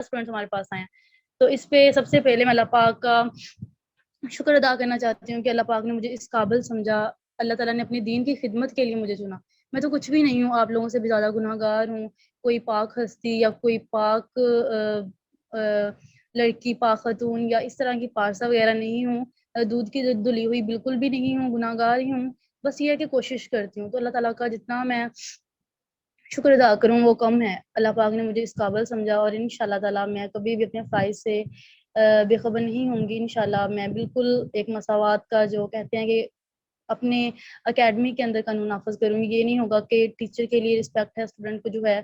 Students ہمارے پاس آئے ہیں. تو اس پہ سب سے پہلے میں اللہ پاک کا شکر ادا کرنا چاہتی ہوں کہ اللہ پاک نے مجھے اس قابل سمجھا. اللہ تعالیٰ نے اپنے دین کی خدمت کے لیے مجھے چنا. میں تو کچھ بھی نہیں ہوں, آپ لوگوں سے بھی زیادہ گناہ گار ہوں. کوئی پاک ہستی یا کوئی پاک لڑکی, پاک خاتون یا اس طرح کی پارسا وغیرہ نہیں ہوں. دودھ کی دلی ہوئی بالکل بھی نہیں ہوں, گناہ گار ہی ہوں. بس یہ ہے کہ کوشش کرتی ہوں. تو اللہ تعالیٰ کا جتنا میں شکر ادا کروں وہ کم ہے. اللہ پاک نے مجھے اس قابل سمجھا, اور انشاءاللہ تعالیٰ میں کبھی بھی اپنے فرائض سے بے خبر نہیں ہوں گی. انشاءاللہ میں بالکل ایک مساوات کا جو کہتے ہیں کہ اپنے اکیڈمی کے اندر قانون نافذ کروں گی. یہ نہیں ہوگا کہ ٹیچر کے لیے رسپیکٹ ہے, اسٹوڈنٹ کو جو ہے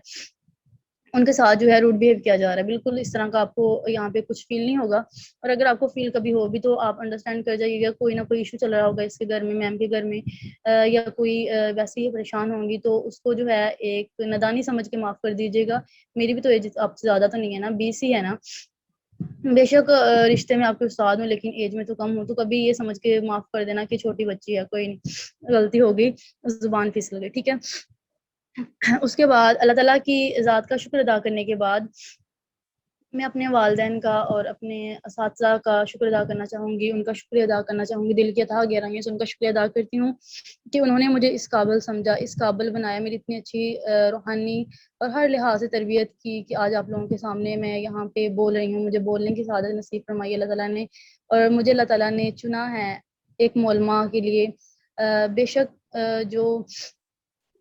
ان کے ساتھ جو ہے روڈ بیہیو کیا جا رہا ہے. بالکل اس طرح کا آپ کو یہاں پہ کچھ فیل نہیں ہوگا. اور اگر آپ کو فیل کبھی ہو بھی تو آپ انڈرسٹینڈ کر جائیے گا, کوئی نہ کوئی ایشو چل رہا ہوگا اس کے گھر میں, میم کے گھر میں, یا کوئی ویسے ہی پریشان ہوں گی, تو اس کو جو ہے ایک نادانی سمجھ کے معاف کر دیجیے گا. میری بھی تو ایج آپ سے زیادہ تو نہیں ہے نا, 20 ہی ہے نا. بے شک رشتے میں آپ کے استاد ہوں لیکن ایج میں تو کم ہوں, تو کبھی یہ سمجھ کے معاف کر دینا کہ چھوٹی بچی ہے, کوئی نہیں, غلطی ہوگی, زبان پھسل گئی, ٹھیک ہے. اس کے بعد اللہ تعالیٰ کی ذات کا شکر ادا کرنے کے بعد میں اپنے والدین کا اور اپنے اساتذہ کا شکر ادا کرنا چاہوں گی. ان کا شکریہ ادا کرنا چاہوں گی, دل کی عطا گہرائیوں سے ان کا شکریہ ادا کرتی ہوں کہ انہوں نے مجھے اس قابل سمجھا, اس قابل بنایا, میری اتنی اچھی روحانی اور ہر لحاظ سے تربیت کی کہ آج آپ لوگوں کے سامنے میں یہاں پہ بول رہی ہوں. مجھے بولنے کی سعادت نصیب فرمائی اللہ تعالیٰ نے, اور مجھے اللہ تعالیٰ نے چنا ہے ایک معلمہ کے لیے. بے شک جو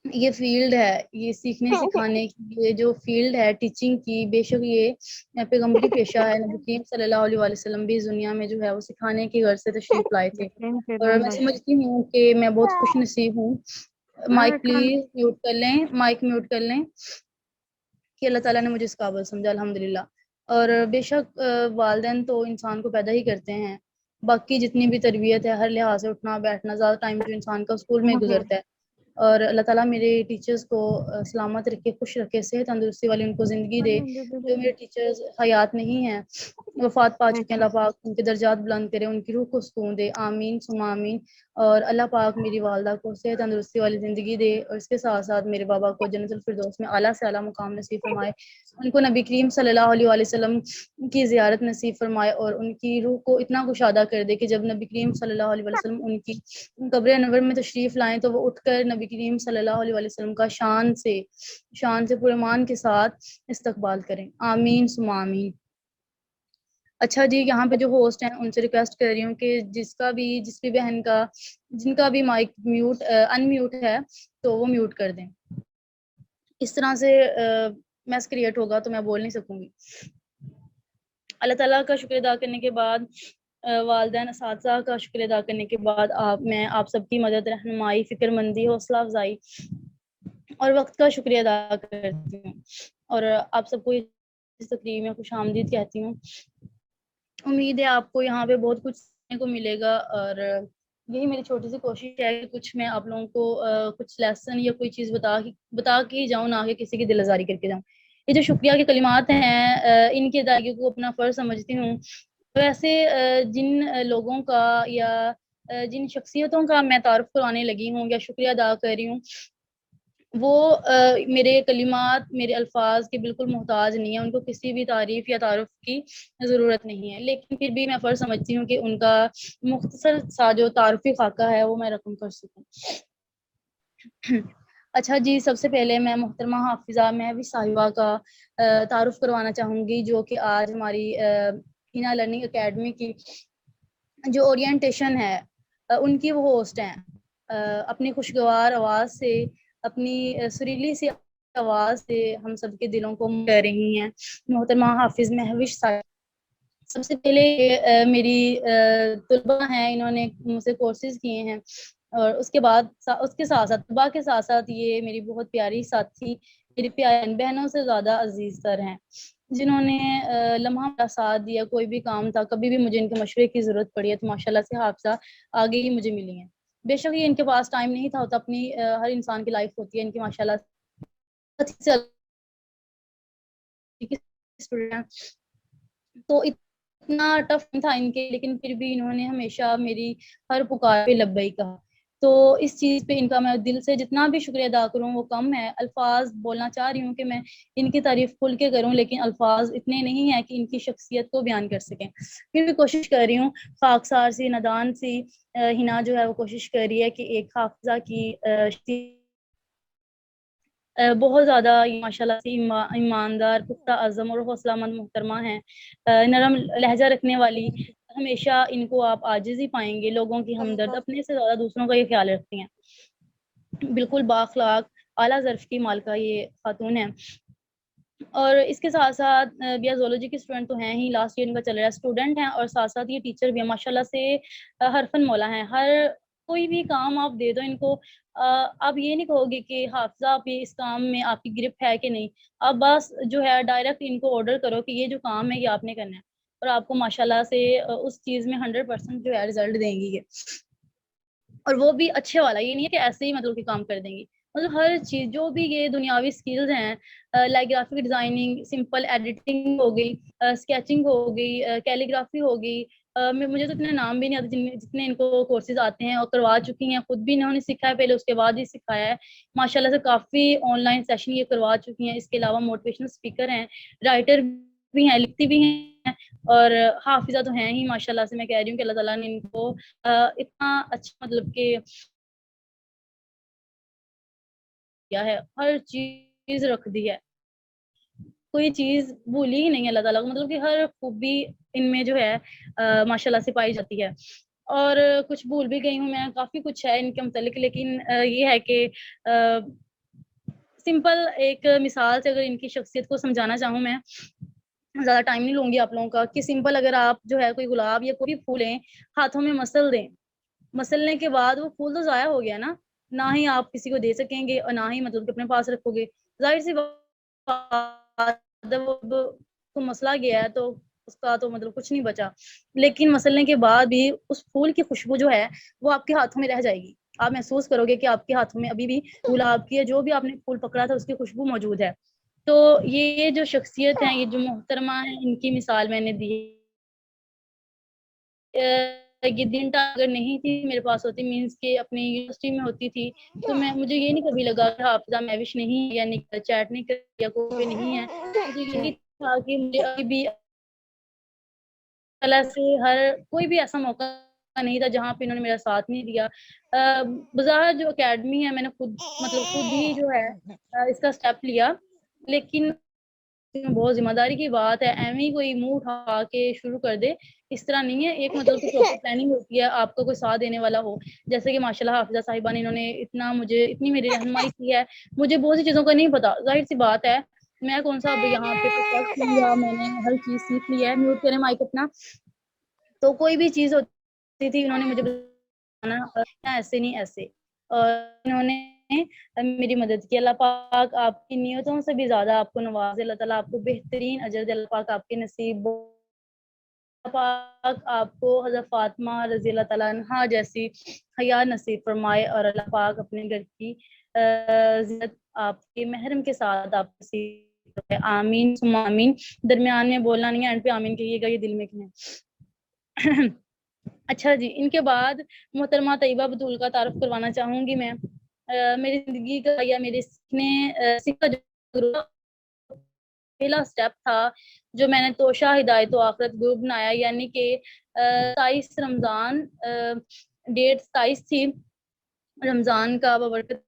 یہ فیلڈ ہے, یہ سیکھنے سکھانے کی یہ جو فیلڈ ہے ٹیچنگ کی, بے شک یہ پیغمبری پیشہ ہے. نبی کریم صلی اللہ علیہ وسلم بھی اس دنیا میں جو ہے وہ سکھانے کی غرض سے تشریف لائے تھے, اور میں سمجھتی ہوں کہ میں بہت خوش نصیب ہوں. مائک پلیز میوٹ کر لیں, مائک میوٹ کر لیں, کہ اللہ تعالیٰ نے مجھے اس قابل سمجھا الحمدللہ. اور بے شک والدین تو انسان کو پیدا ہی کرتے ہیں, باقی جتنی بھی تربیت ہے ہر لحاظ سے, اٹھنا بیٹھنا, زیادہ ٹائم جو انسان کا اسکول میں گزرتا ہے. اور اللہ تعالیٰ میرے ٹیچرز کو سلامت رکھے, خوش رکھے, صحت تندرستی والی ان کو زندگی دے. جو میرے ٹیچرز حیات نہیں ہیں, وفات پا چکے ہیں, اللہ پاک ان کے درجات بلند کرے, ان کی روح کو سکون دے, آمین ثم آمین. اور اللہ پاک میری والدہ کو صحت تندرستی والی زندگی دے, اور اس کے ساتھ ساتھ میرے بابا کو جنت الفردوس میں اعلیٰ سے اعلیٰ مقام نصیب فرمائے. ان کو نبی کریم صلی اللہ علیہ وسلم کی زیارت نصیب فرمائے, اور ان کی روح کو اتنا کشادہ کر دے کہ جب نبی کریم صلی اللہ علیہ وسلم ان کی قبر انور میں تشریف لائیں تو وہ اٹھ کر نبی کریم صلی اللہ علیہ وسلم کا شان سے پورے مان کے ساتھ استقبال کریں, آمین ثم آمین. اچھا جی, یہاں پہ جو ہوسٹ ہیں ان سے ریکویسٹ کر رہی ہوں کہ جس بھی بہن کا جن کا بھی مائک میوٹ ان میوٹ ہے تو وہ میوٹ کر دیں. اس طرح سے میس کریٹ ہوگا تو میں بول نہیں سکوں گی. اللہ تعالیٰ کا شکر ادا کرنے کے بعد, والدین اساتذہ کا شکر ادا کرنے کے بعد میں آپ سب کی مدد, رہنمائی, فکر مندی, حوصلہ افزائی اور وقت کا شکریہ ادا کرتی ہوں, اور آپ سب کو اس تقریب میں خوش آمدید کہتی ہوں. امید ہے آپ کو یہاں پہ بہت کچھ سیکھنے کو ملے گا, اور یہی میری چھوٹی سی کوشش ہے کہ کچھ میں آپ لوگوں کو کچھ لیسن یا کوئی چیز بتا کے ہی جاؤں, نہ کہ کسی کی دل آزاری کر کے جاؤں. یہ جو شکریہ کے کلمات ہیں ان کی ادائیگی کو اپنا فرض سمجھتی ہوں. ویسے جن لوگوں کا یا جن شخصیتوں کا میں تعارف کرانے لگی ہوں یا شکریہ ادا کر رہی ہوں, وہ میرے کلمات, میرے الفاظ کے بالکل محتاج نہیں ہیں, ان کو کسی بھی تعریف یا تعارف کی ضرورت نہیں ہے. لیکن پھر بھی میں فرض سمجھتی ہوں کہ ان کا مختصر سا جو تعارفی خاکہ ہے وہ میں رقم کر سکوں. اچھا جی, سب سے پہلے میں محترمہ حافظہ مہوش صاحبہ کا تعارف کروانا چاہوں گی, جو کہ آج ہماری ہینا لرننگ اکیڈمی کی جو اورینٹیشن ہے ان کی وہ ہوسٹ ہیں. اپنی خوشگوار آواز سے, اپنی سریلی سی آواز سے ہم سب کے دلوں کو کہہ رہی ہیں محترمہ حافظ مہوش صاحبہ. سب سے پہلے میری طلبہ ہیں, انہوں نے مجھ سے کورسز کیے ہیں, اور اس کے ساتھ ساتھ طلبہ کے ساتھ ساتھ یہ میری بہت پیاری ساتھی, میری پیاری بہنوں سے زیادہ عزیز تر ہیں, جنہوں نے لمحہ میرا ساتھ دیا. کوئی بھی کام تھا, کبھی بھی مجھے ان کے مشورے کی ضرورت پڑی ہے تو ماشاءاللہ سے حافظہ آگے ہی مجھے ملی ہیں. بے شک یہ ان کے پاس ٹائم نہیں تھا, ہوتا اپنی ہر انسان کی لائف ہوتی ہے, ان کی ماشاءاللہ تو اتنا ٹف تھا ان کے, لیکن پھر بھی انہوں نے ہمیشہ میری ہر پکار پہ لبیک کہا. تو اس چیز پہ ان کا میں دل سے جتنا بھی شکریہ ادا کروں وہ کم ہے. الفاظ بولنا چاہ رہی ہوں کہ میں ان کی تعریف کھل کے کروں، لیکن الفاظ اتنے نہیں ہیں کہ ان کی شخصیت کو بیان کر سکیں. پھر بھی کوشش کر رہی ہوں. خاکسار سی ندان سی ہنا جو ہے وہ کوشش کر رہی ہے کہ ایک حافظہ کی بہت زیادہ ماشاءاللہ سے ایماندار، پختہ عزم اور حوصلہ مند محترمہ ہیں، نرم لہجہ رکھنے والی. ہمیشہ ان کو آپ عاجز ہی پائیں گے، لوگوں کی ہمدرد، اپنے سے زیادہ دوسروں کا یہ خیال رکھتی ہیں. بالکل بااخلاق اعلیٰ ظرف کی مالکہ یہ خاتون ہے. اور اس کے ساتھ ساتھ بیا زولوجی کی اسٹوڈنٹ تو ہیں ہی، لاسٹ ایئر ان کا چل رہا ہے، اسٹوڈنٹ ہیں اور ساتھ ساتھ یہ ٹیچر بھی ہیں. ماشاءاللہ سے ہر فن مولا ہیں. ہر کوئی بھی کام آپ دے دو ان کو، آپ یہ نہیں کہو گے کہ حافظہ آپ اس کام میں آپ کی گرفت ہے کہ نہیں. آپ بس جو ہے ڈائریکٹ ان کو آرڈر کرو کہ یہ جو کام ہے یہ آپ نے کرنا ہے، اور آپ کو ماشاءاللہ سے اس چیز میں 100% جو ہے رزلٹ دیں گی یہ. اور وہ بھی اچھے والا، یہ نہیں ہے کہ ایسے ہی مطلب کہ کام کر دیں گی. مطلب ہر چیز جو بھی یہ دنیاوی سکلز ہیں، like graphic designing, simple editing ہو گئی، اسکیچنگ ہو گئی، کیلیگرافی ہو گئی. مجھے تو اتنے نام بھی نہیں آتے جتنے ان کو کورسز آتے ہیں، اور کروا چکی ہیں. خود بھی انہوں نے سیکھا ہے پہلے، اس کے بعد ہی سکھایا ہے. ماشاءاللہ سے کافی آن لائن سیشن یہ کروا چکی ہیں. اس کے علاوہ موٹیویشنل اسپیکر ہیں، رائٹر بھی ہیں، لکھتی بھی ہیں، اور حافظہ تو ہیں ہی. ماشاءاللہ سے میں کہہ رہی ہوں کہ اللہ تعالیٰ نے ان کو اتنا اچھا مطلب کہ کیا ہے، ہر چیز رکھ دی ہے، کوئی چیز بھولی ہی نہیں اللہ تعالیٰ کو. مطلب کہ ہر خوبی ان میں جو ہے ماشاءاللہ سے پائی جاتی ہے. اور کچھ بھول بھی گئی ہوں میں، کافی کچھ ہے ان کے متعلق، لیکن یہ ہے کہ سمپل ایک مثال سے اگر ان کی شخصیت کو سمجھانا چاہوں میں، زیادہ ٹائم نہیں لوں گی آپ لوگوں کا، کہ سمپل اگر آپ جو ہے کوئی گلاب یا کوئی پھول لیں، ہاتھوں میں مسل دیں، مسلنے کے بعد وہ پھول تو ضائع ہو گیا نا. نہ ہی آپ کسی کو دے سکیں گے اور نہ ہی مطلب کہ اپنے پاس رکھو گے. ظاہر سی بات تو مسئلہ گیا ہے تو اس کا تو مطلب کچھ نہیں بچا. لیکن مسلنے کے بعد بھی اس پھول کی خوشبو جو ہے وہ آپ کے ہاتھوں میں رہ جائے گی. آپ محسوس کرو گے کہ آپ کے ہاتھوں میں ابھی بھی گلاب کی جو بھی آپ نے پھول پکڑا تھا اس کی خوشبو موجود ہے. تو یہ جو شخصیت ہیں، یہ جو محترمہ ہیں، ان کی مثال میں نے دی. یہ دن اگر نہیں تھی میرے پاس ہوتی، مینس کہ اپنی یونیورسٹی میں ہوتی تھی، تو مجھے یہ نہیں کبھی لگا کہ حافظہ میوش نہیں ہے، یا چیٹ نہیں کر یا کوئی نہیں ہے. مجھے یہی تھا کہ مجھے ابھی بھی اللہ سے ہر کوئی بھی ایسا موقع نہیں تھا جہاں پہ انہوں نے میرا ساتھ نہیں دیا. بظاہر جو اکیڈمی ہے، میں نے خود ہی جو ہے اس کا سٹیپ لیا، لیکن بہت ذمہ داری کی بات ہے. ایویں کوئی منہ اٹھا کے شروع کر دے، اس طرح نہیں ہے. ایک مطلب کہ پراپر پلاننگ ہوتی ہے، آپ کو کوئی ساتھ دینے والا ہو. جیسے کہ ماشاءاللہ حافظہ صاحبہ نے، انہوں نے اتنی میری رہنمائی کی ہے. مجھے بہت سی چیزوں کا نہیں پتا، ظاہر سی بات ہے، میں کون سا اب یہاں پہ پرفیکٹ ہوں یا میں نے ہر چیز سیکھ لی ہے. میوٹ کریں مائک اپنا. تو کوئی بھی چیز ہوتی تھی انہوں نے مجھے بتانا ایسے نہیں ایسے، اور انہوں نے میری مدد کی. اللہ پاک آپ کی نیتوں سے بھی زیادہ آپ کو نوازے. اللہ تعالیٰ آپ کو بہترین اجر دے. اللہ پاک آپ کے نصیب، اللہ پاک آپ کو حضرت فاطمہ رضی اللہ تعالیٰ عنہا جیسی حیا نصیب فرمائے، اور اللہ پاک اپنے گھر کی زینت آپ کے محرم کے ساتھ آپ نصیب فرمائے. آمین ثم آمین. درمیان میں بولنا نہیں ہے، اینڈ پہ آمین کہیے گا، یہ دل میں کہیں. اچھا جی، ان کے بعد محترمہ طیبہ بطول کا تعارف کروانا چاہوں گی میں. میری زندگی کا یا میرے سیکھا جو پہلا سٹیپ تھا جو میں نے توشہ ہدایت و آخرت گروپ بنایا، یعنی کہ 27 رمضان، ڈیٹ 27 تھی رمضان کا، ببرکت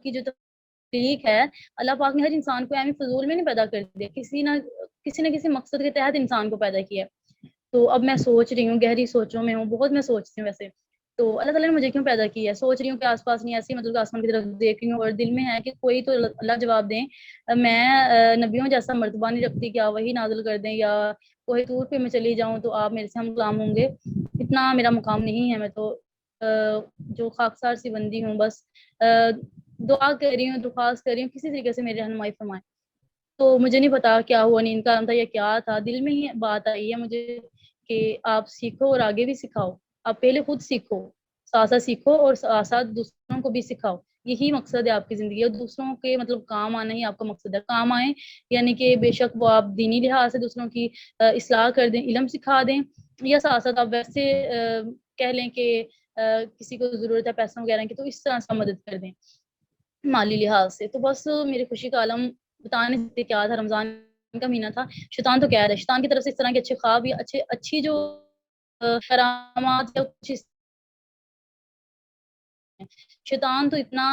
کی جو تخلیق ہے، اللہ پاک نے ہر انسان کو ایویں فضول میں نہیں پیدا کر دیا، کسی نہ کسی مقصد کے تحت انسان کو پیدا کیا. تو اب میں سوچ رہی ہوں، گہری سوچوں میں ہوں، بہت میں سوچتی ہوں ویسے. تو اللہ تعالیٰ نے مجھے کیوں پیدا کیا ہے، سوچ رہی ہوں کہ آس پاس نہیں ایسی مطلب آسمان کی طرف دیکھ رہی ہوں، اور دل میں ہے کہ کوئی تو اللہ جواب دیں. میں نبیوں جیسا مرتبہ نہیں رکھتی کہ آپ وہی نازل کر دیں، یا کوئی طور پہ میں چلی جاؤں تو آپ میرے سے ہم غلام ہوں گے. اتنا میرا مقام نہیں ہے. میں تو جو خاکسار سی بندی ہوں، بس دعا کر رہی ہوں، درخواست کر رہی ہوں کسی طریقے سے میری رہنمائی فرمائیں. تو مجھے نہیں پتا کیا ہوا، نیند کا تھا یا کیا تھا، دل میں ہی بات آئی ہے مجھے کہ آپ سیکھو اور آگے بھی سکھاؤ. آپ پہلے خود سیکھو، ساتھ ساتھ سیکھو اور ساتھ ساتھ دوسروں کو بھی سکھاؤ. یہی مقصد ہے آپ کی زندگی، اور دوسروں کے مطلب کام آنا ہی آپ کا مقصد ہے. کام آئیں یعنی کہ بے شک وہ آپ دینی لحاظ سے دوسروں کی اصلاح کر دیں، علم سکھا دیں، یا ساتھ ساتھ آپ ویسے کہہ لیں کہ کسی کو ضرورت ہے پیسوں وغیرہ کی تو اس طرح سے مدد کر دیں مالی لحاظ سے. تو بس میری خوشی کا عالم بتا نہیں سکتے کیا تھا. رمضان کا مہینہ تھا، شیطان تو کہہ رہا ہے، شیطان کی طرف سے اس طرح کے اچھے خواب یا اچھی جو کرامات یا کچھ شیطان تو اتنا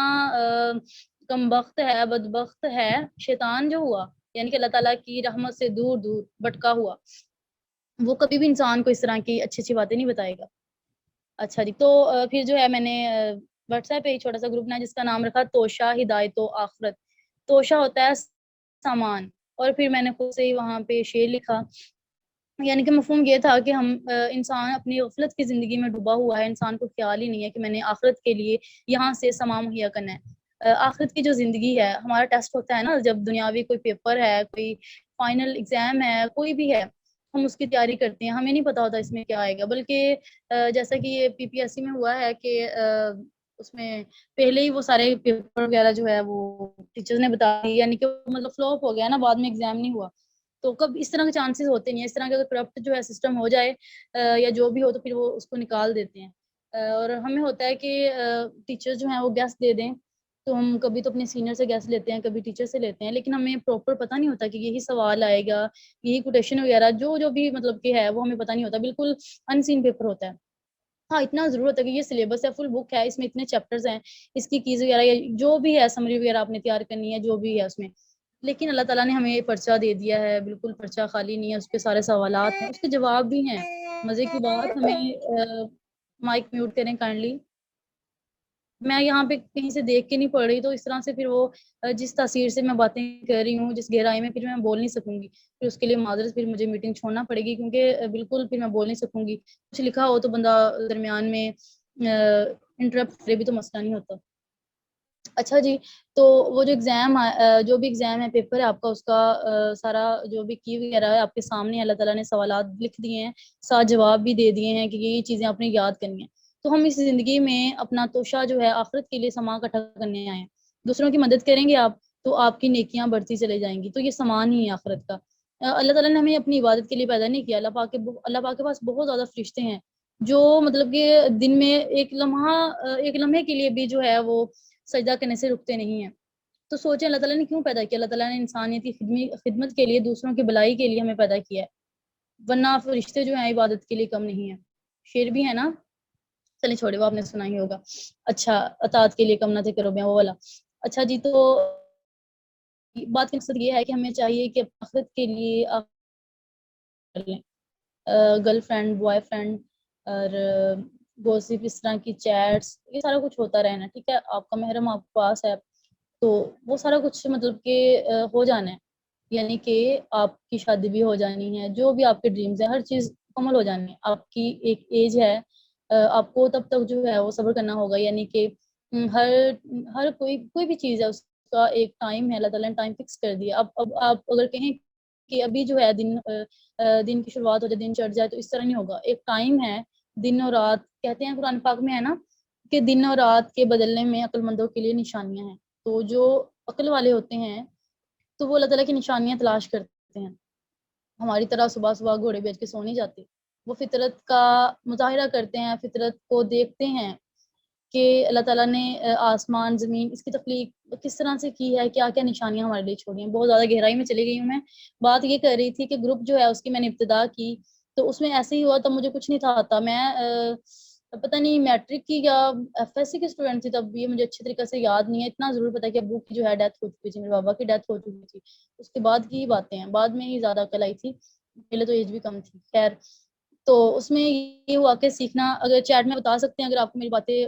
کم بخت ہے، بدبخت ہے شیطان جو ہوا، یعنی کہ اللہ تعالیٰ کی رحمت سے دور دور بھٹکا ہوا، وہ کبھی بھی انسان کو اس طرح کی اچھی اچھی باتیں نہیں بتائے گا. اچھا جی، تو پھر جو ہے میں نے واٹس ایپ پہ ایک چھوٹا سا گروپ بنایا جس کا نام رکھا توشہ ہدایت و آخرت. توشہ ہوتا ہے سامان، اور پھر میں نے خود سے ہی وہاں پہ شعر لکھا. یعنی کہ مفہوم یہ تھا کہ ہم انسان اپنی غفلت کی زندگی میں ڈوبا ہوا ہے، انسان کو خیال ہی نہیں ہے کہ میں نے آخرت کے لیے یہاں سے سامان مہیا کرنا ہے. آخرت کی جو زندگی ہے، ہمارا ٹیسٹ ہوتا ہے نا جب دنیاوی کوئی پیپر ہے، کوئی فائنل ایگزام ہے، کوئی بھی ہے، ہم اس کی تیاری کرتے ہیں، ہمیں نہیں پتا ہوتا اس میں کیا آئے گا. بلکہ جیسا کہ یہ پی پی ایس سی میں ہوا ہے کہ اس میں پہلے ہی وہ سارے پیپر وغیرہ جو ہے وہ ٹیچرز نے بتا دی، یعنی کہ مطلب فلوپ ہو گیا نا، بعد میں ایگزام نہیں ہوا. تو کب اس طرح کے چانسز ہوتے نہیں ہیں، اس طرح کا کرپٹ جو ہے سسٹم ہو جائے یا جو بھی ہو تو پھر وہ اس کو نکال دیتے ہیں. اور ہمیں ہوتا ہے کہ ٹیچر جو ہیں وہ گیس دے دیں، تو ہم کبھی تو اپنے سینئر سے گیس لیتے ہیں، کبھی ٹیچر سے لیتے ہیں، لیکن ہمیں پراپر پتہ نہیں ہوتا کہ یہی سوال آئے گا، یہی کوٹیشن وغیرہ جو بھی مطلب کہ ہے وہ ہمیں پتہ نہیں ہوتا، بالکل ان سین پیپر ہوتا ہے. ہاں اتنا ضرور ہوتا ہے کہ یہ سلیبس ہے، فل بک ہے، اس میں اتنے چیپٹرز ہیں، اس کی کیز وغیرہ یا جو بھی ہے سمری وغیرہ آپ نے تیار کرنی ہے جو بھی ہے اس میں. لیکن اللہ تعالیٰ نے ہمیں یہ پرچہ دے دیا ہے، بالکل پرچہ خالی نہیں ہے، اس پہ سارے سوالات ہیں، اس کے جواب بھی ہیں. مزے کی بات، ہمیں مائک میوٹ کریں کائنڈلی. میں یہاں پہ کہیں سے دیکھ کے نہیں پڑھ رہی، تو اس طرح سے پھر وہ جس تاثیر سے میں باتیں کر رہی ہوں، جس گہرائی میں، پھر میں بول نہیں سکوں گی، پھر اس کے لیے معذرت، پھر مجھے میٹنگ چھوڑنا پڑے گی، کیونکہ بالکل پھر میں بول نہیں سکوں گی. کچھ لکھا ہو تو بندہ درمیان میں انٹرپٹ کرے بھی تو مسئلہ نہیں ہوتا. اچھا جی، تو وہ جو جو بھی ایگزام ہے، پیپر ہے آپ کا، اس کا سارا جو بھی کی وغیرہ ہے آپ کے سامنے، اللہ تعالیٰ نے سوالات لکھ دیے ہیں، ساتھ جواب بھی دے دیے ہیں کہ یہ چیزیں آپ نے یاد کرنی ہیں. تو ہم اس زندگی میں اپنا توشہ جو ہے آخرت کے لیے سامان اکٹھا کرنے آئے ہیں. دوسروں کی مدد کریں گے آپ تو آپ کی نیکیاں بڑھتی چلے جائیں گی، تو یہ سامان ہی ہے آخرت کا. اللہ تعالیٰ نے ہمیں اپنی عبادت کے لیے پیدا نہیں کیا. اللہ پاک کے پاس بہت زیادہ فرشتے ہیں جو مطلب کہ دن میں ایک لمحے کے لیے بھی جو ہے وہ سجدہ کرنے سے رکتے نہیں ہیں. تو سوچیں اللہ تعالیٰ نے کیوں پیدا کیا. اللہ تعالیٰ نے انسانیت کی خدمت کے لیے، دوسروں کی بلائی کے لیے ہمیں پیدا کیا ہے، ورنہ فرشتے جو ہیں عبادت کے لیے کم نہیں ہیں. شعر بھی ہے نا، چلیں چھوڑے، وہ آپ نے سنا ہی ہوگا. اچھا، اطاعت کے لیے کم نہ تھے کرو وہ والا. اچھا جی، تو بات کا مقصد یہ ہے کہ ہمیں چاہیے کہ آخرت کے لیے کر لیں. گرل فرینڈ، بوائے فرینڈ اور گوسپ، اس طرح کی چیٹس، یہ سارا کچھ ہوتا رہنا، ٹھیک ہے. آپ کا محرم آپ کے پاس ہے تو وہ سارا کچھ مطلب کہ ہو جانا ہے، یعنی کہ آپ کی شادی بھی ہو جانی ہے، جو بھی آپ کے ڈریمز ہیں ہر چیز مکمل ہو جانی ہے. آپ کی ایک ایج ہے، آپ کو تب تک جو ہے وہ صبر کرنا ہوگا، یعنی کہ ہر کوئی بھی چیز ہے اس کا ایک ٹائم ہے. اللہ تعالیٰ نے ٹائم فکس کر دیا. اب آپ اگر کہیں کہ ابھی جو ہے دن کی شروعات ہو جائے، دن چڑھ جائے، تو اس طرح نہیں ہوگا. ایک ٹائم ہے، دن اور رات کہتے ہیں قرآن پاک میں ہے نا کہ دن اور رات کے بدلنے میں عقل مندوں کے لیے نشانیاں ہیں. تو جو عقل والے ہوتے ہیں تو وہ اللہ تعالیٰ کی نشانیاں تلاش کرتے ہیں. ہماری طرح صبح صبح گھوڑے بیچ کے سو نہیں جاتے، وہ فطرت کا مظاہرہ کرتے ہیں، فطرت کو دیکھتے ہیں کہ اللہ تعالیٰ نے آسمان زمین اس کی تخلیق کس طرح سے کی ہے، کیا کیا نشانیاں ہمارے لیے چھوڑی ہیں. بہت زیادہ گہرائی میں چلی گئی ہوں میں. بات یہ کر رہی تھی کہ گروپ جو ہے اس کی میں نے ابتدا کی، تو اس میں ایسے ہی ہوا، تب مجھے کچھ نہیں تھا آتا. میں پتہ نہیں میٹرک کی یا ایف ایس سی کی اسٹوڈنٹ تھی تب، یہ مجھے اچھی طریقے سے یاد نہیں ہے. اتنا ضرور پتا ہے کہ ابو کی جو ہے ڈیتھ ہو چکی تھی، میرے بابا کی ڈیتھ ہو چکی تھی. اس کے بعد کی باتیں ہیں، بعد میں ہی زیادہ عقل آئی تھی، پہلے تو ایج بھی کم تھی. خیر، تو اس میں یہ ہوا کہ سیکھنا، اگر چیٹ میں بتا سکتے ہیں اگر آپ کو میری باتیں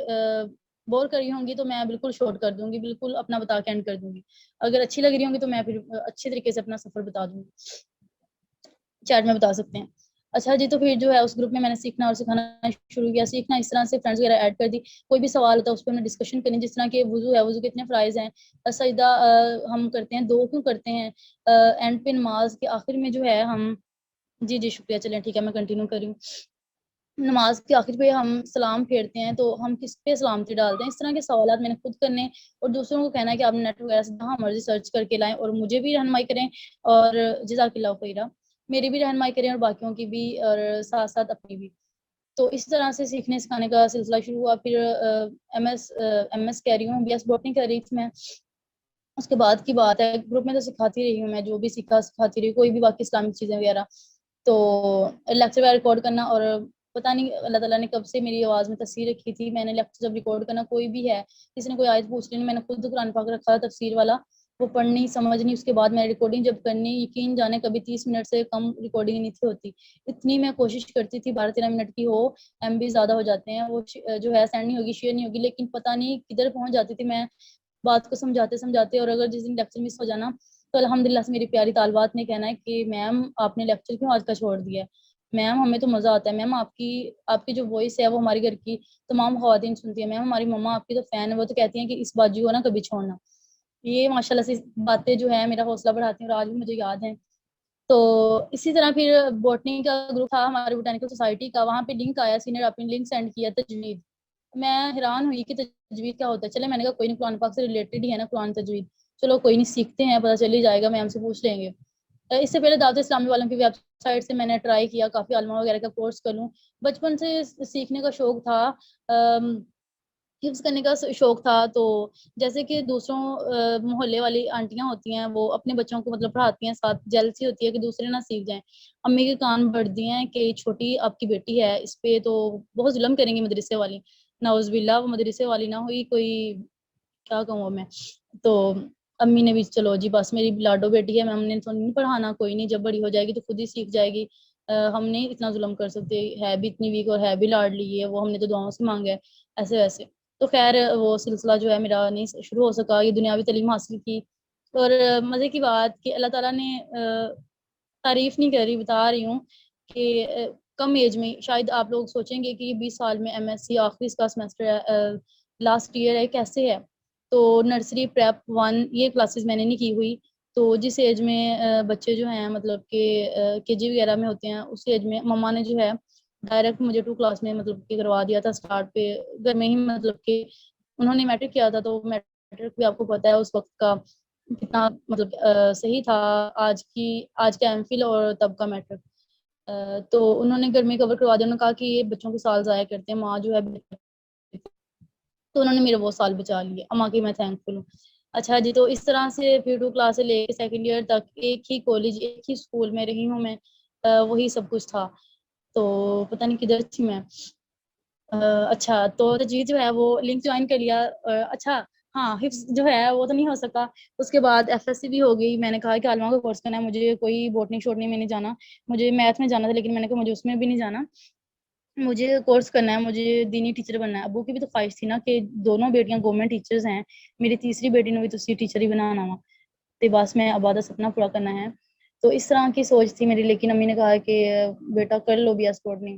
بور کر رہی ہوں گی تو میں بالکل شارٹ کر دوں گی، بالکل اپنا بتا کے اینڈ کر دوں گی. اگر اچھی لگ رہی ہوں گی تو میں پھر اچھی طریقے سے اپنا سفر بتا دوں گی. چیٹ میں بتا سکتے ہیں. اچھا جی، تو پھر جو ہے اس گروپ میں نے سیکھنا اور سکھانا شروع کیا. سیکھنا اس طرح سے فرینڈز وغیرہ ایڈ کر دی، کوئی بھی سوال ہوتا ہے اس پہ ہم نے ڈسکشن کرنی. جس طرح کہ وضو ہے، وضو کے اتنے فرائض ہیں، سجدہ ہم کرتے ہیں 2 کیوں کرتے ہیں، اینڈ پہ نماز کے آخر میں جو ہے ہم جی شکریہ. چلیں ٹھیک ہے، میں کنٹینیو کر رہی ہوں. نماز کے آخر پہ ہم سلام پھیرتے ہیں تو ہم کس پہ سلامتی ڈالتے ہیں. اس طرح کے سوالات میں نے خود کرنے اور دوسروں کو کہنا ہے کہ آپ نیٹ وغیرہ سے جہاں مرضی سرچ کر کے لائیں اور مجھے بھی رہنمائی کریں اور جزاک اللہ خیرہ میری بھی رہنمائی کریں اور باقیوں کی بھی اور ساتھ ساتھ اپنی بھی. تو اس طرح سے سیکھنے سکھانے کا سلسلہ شروع ہوا. پھر ایم ایس کہہ رہی ہوں, بی ایس باٹنی کر رہی تھی میں. اس کے بعد کی بات ہے, گروپ میں تو سکھاتی رہی ہوں میں, جو بھی سیکھا سکھاتی رہی, کوئی بھی باقی اسلامک چیزیں وغیرہ. تو لیکچر وغیرہ ریکارڈ کرنا, اور پتہ نہیں اللہ تعالیٰ نے کب سے میری آواز میں تاثیر رکھی تھی. میں نے لیکچر جب ریکارڈ کرنا, کوئی بھی ہے, کسی نے کوئی آیت پوچھ لی, میں نے خود قرآن پاک رکھا تھا تفسیر والا, وہ پڑھنی سمجھنی, اس کے بعد میں ریکارڈنگ جب کرنی, یقین جانے کبھی 30 منٹ سے کم ریکارڈنگ نہیں تھی ہوتی. اتنی میں کوشش کرتی تھی 12-13 منٹ کی ہو, ایم بی زیادہ ہو جاتے ہیں, وہ جو ہے سینڈ نہیں ہوگی, شیئر نہیں ہوگی, لیکن پتہ نہیں کدھر پہنچ جاتی تھی میں بات کو سمجھاتے سمجھاتے. اور اگر جس دن لیکچر مس ہو جانا تو الحمدللہ سے میری پیاری طالبات نے کہنا ہے کہ میم آپ نے لیکچر کیوں آج کا چھوڑ دیا ہے, میم ہمیں تو مزہ آتا ہے, میم آپ کی جو وائس ہے وہ ہماری گھر کی تمام خواتین سنتی ہیں, میم ہماری مما آپ کی تو فین ہے, وہ تو کہتی ہیں کہ اس باجی کو نا کبھی چھوڑنا. یہ ماشاءاللہ سے باتیں جو ہے میرا حوصلہ بڑھاتی ہیں اور آج بھی مجھے یاد ہیں. تو اسی طرح پھر بوٹنی کا گروپ تھا ہمارے بوٹینیکل سوسائٹی کا, وہاں پہ لنک آیا, سینئر اپنے لنک سینڈ کیا, تجوید. میں حیران ہوئی کہ تجوید کیا ہوتا ہے. چلے میں نے کہا کوئی نہیں, قرآن پاک سے ریلیٹڈ ہی ہے نا قرآن تجوید, چلو کوئی نہیں سیکھتے ہیں, پتہ چل ہی جائے گا, میم سے پوچھ لیں گے. اس سے پہلے دعوت اسلامی والوں کی ویب سائٹ سے میں نے ٹرائی کیا کافی علماء وغیرہ کا کورس کر لوں. بچپن سے سیکھنے کا شوق تھا, حفظ کرنے کا شوق تھا. تو جیسے کہ دوسروں محلے والی آنٹیاں ہوتی ہیں, وہ اپنے بچوں کو مطلب پڑھاتی ہیں, ساتھ جیلسی ہوتی ہے کہ دوسرے نہ سیکھ جائیں. امی کے کان بڑھتی ہیں کہ چھوٹی آپ کی بیٹی ہے, اس پہ تو بہت ظلم کریں گی مدرسے والی. نعوذ باللہ, وہ مدرسے والی نہ ہوئی کوئی, کیا کہوں میں. تو امی نے بھی چلو جی بس میری لاڈو بیٹی ہے, ہم نے تو نہیں پڑھانا, کوئی نہیں جب بڑی ہو جائے گی تو خود ہی سیکھ جائے گی, ہم نہیں اتنا ظلم کر سکتے, ہے بھی اتنی ویک اور ہے بھی لاڈلی ہے, وہ ہم نے تو دعاؤں سے مانگا ہے, ایسے ویسے. تو خیر وہ سلسلہ جو ہے میرا نہیں شروع ہو سکا. یہ دنیاوی تعلیم حاصل کی, اور مزے کی بات کہ اللہ تعالیٰ نے تعریف نہیں کر رہی, بتا رہی ہوں کہ کم ایج میں, شاید آپ لوگ سوچیں گے کہ یہ 20 سال میں ایم ایس سی آخری اس کا سیمسٹر ہے, لاسٹ ایئر ہے, کیسے ہے. تو نرسری پریپ 1 یہ کلاسز میں نے نہیں کی ہوئی. تو جس ایج میں بچے جو ہیں مطلب کہ کے جی وغیرہ میں ہوتے ہیں, اس ایج میں مما نے جو ہے ڈائریکٹ مجھے 2 کلاس میں مطلب کہ کروا دیا تھا اسٹارٹ پہ, گھر میں ہی. مطلب کہ انہوں نے میٹرک کیا تھا, تو میٹرک بھی آپ کو پتا ہے اس وقت کا کتنا مطلب صحیح تھا, آج کا ایم فل اور تب کا میٹرک. تو انہوں نے گھر میں کور کروا دیا, انہوں نے کہا کہ یہ بچوں کے سال ضائع کرتے ہیں, ماں جو ہے تو انہوں نے میرے وہ سال بچا لیے, اماں کی میں تھینک فل ہوں. اچھا جی, تو اس طرح سے پھر 2 کلاس سے لے کے 2nd ایئر تک ایک ہی کالج ایک ہی اسکول میں رہی ہوں میں, وہی سب کچھ تھا. تو پتہ نہیں کدھر تھی میں. اچھا تو تجوید جو ہے وہ لنک جوائن کر لیا. اچھا ہاں, حفظ جو ہے وہ تو نہیں ہو سکا. اس کے بعد ایف ایس سی بھی ہو گئی. میں نے کہا کہ علماء کا کورس کرنا ہے, مجھے کوئی بوٹنی شوٹنی میں نہیں جانا, مجھے میتھ میں جانا تھا, لیکن میں نے کہا مجھے اس میں بھی نہیں جانا, مجھے کورس کرنا ہے, مجھے دینی ٹیچر بننا ہے. ابو کی بھی تو خواہش تھی نا کہ دونوں بیٹیاں گورنمنٹ ٹیچرز ہیں, میری تیسری بیٹی نے بھی تو ٹیچر ہی بنانا وا, تو بس میں آبادہ سپنا پورا کرنا ہے. تو اس طرح کی سوچ تھی میری, لیکن امی نے کہا کہ بیٹا کر لو بی ایس بوٹنی.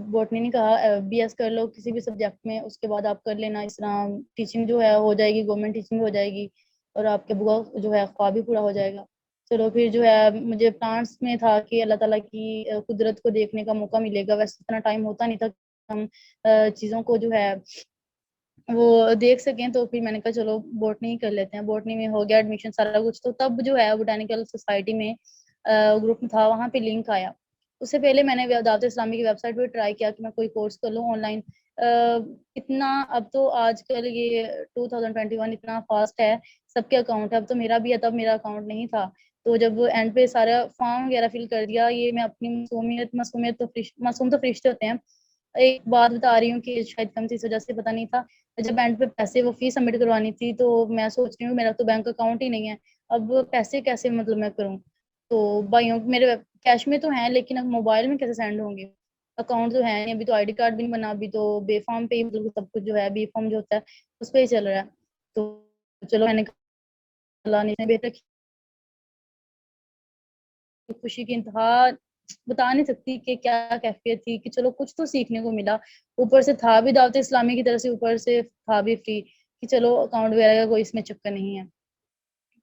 بوٹنی نہیں کہا, بی ایس کر لو کسی بھی سبجیکٹ میں, اس کے بعد آپ کر لینا اس طرح ٹیچنگ جو ہے ہو جائے گی, گورنمنٹ ٹیچنگ ہو جائے گی, اور آپ کے ابو کا جو ہے خواب بھی پورا ہو جائے گا. چلو پھر جو ہے مجھے پلانٹس میں تھا کہ اللہ تعالیٰ کی قدرت کو دیکھنے کا موقع ملے گا. ویسے اتنا ٹائم ہوتا نہیں تھا کہ ہم چیزوں کو جو ہے وہ دیکھ سکیں, تو پھر میں نے کہا چلو بوٹنی ہی کر لیتے ہیں. بوٹنی میں ہو گیا ایڈمیشن سارا کچھ. تو تب جو ہے بوٹینیکل سوسائٹی میں گروپ تھا, وہاں پہ لنک آیا. اس سے پہلے میں نے دعوت اسلامی کی ویب سائٹ پہ ٹرائی کیا کہ میں کوئی کورس کر لوں آن لائن. اتنا اب تو آج کل یہ 2021 اتنا فاسٹ ہے, سب کے اکاؤنٹ ہے. اب تو میرا بھی ہے, تب میرا اکاؤنٹ نہیں تھا. تو جب اینڈ پہ سارا فارم وغیرہ فل کر دیا, یہ میں اپنی معصوم تو فرشتے ہوتے ہیں. ایک بات بتا رہی ہوں کہ شاید کم اس وجہ سے پتہ نہیں تھا, جب اینڈ پہ پیسے وہ فیس سبمٹ کروانی تھی, تو میں سوچ رہی ہوں میرا تو بینک اکاؤنٹ ہی نہیں ہے, اب پیسے کیسے مطلب میں کروں. تو بھائیوں میرے کیش میں تو ہیں, لیکن اب موبائل میں کیسے سینڈ ہوں گے, اکاؤنٹ تو ہے نہیں, ابھی تو آئی ڈی کارڈ بھی نہیں بنا, ابھی تو بے فارم پہ ہی مطلب سب کچھ جو ہے بی فارم جو ہوتا ہے اس پہ ہی چل رہا ہے. تو چلو میں نے اللہ نے بہتر خوشی کی انتہا بتا نہیں سکتی کہ کیا کیفیت تھی, کہ چلو کچھ تو سیکھنے کو ملا. اوپر سے تھا بھی دعوت اسلامی کی طرف سے, اوپر سے تھا بھی فری, کہ چلو اکاؤنٹ وغیرہ کا کوئی اس میں چکر نہیں ہے.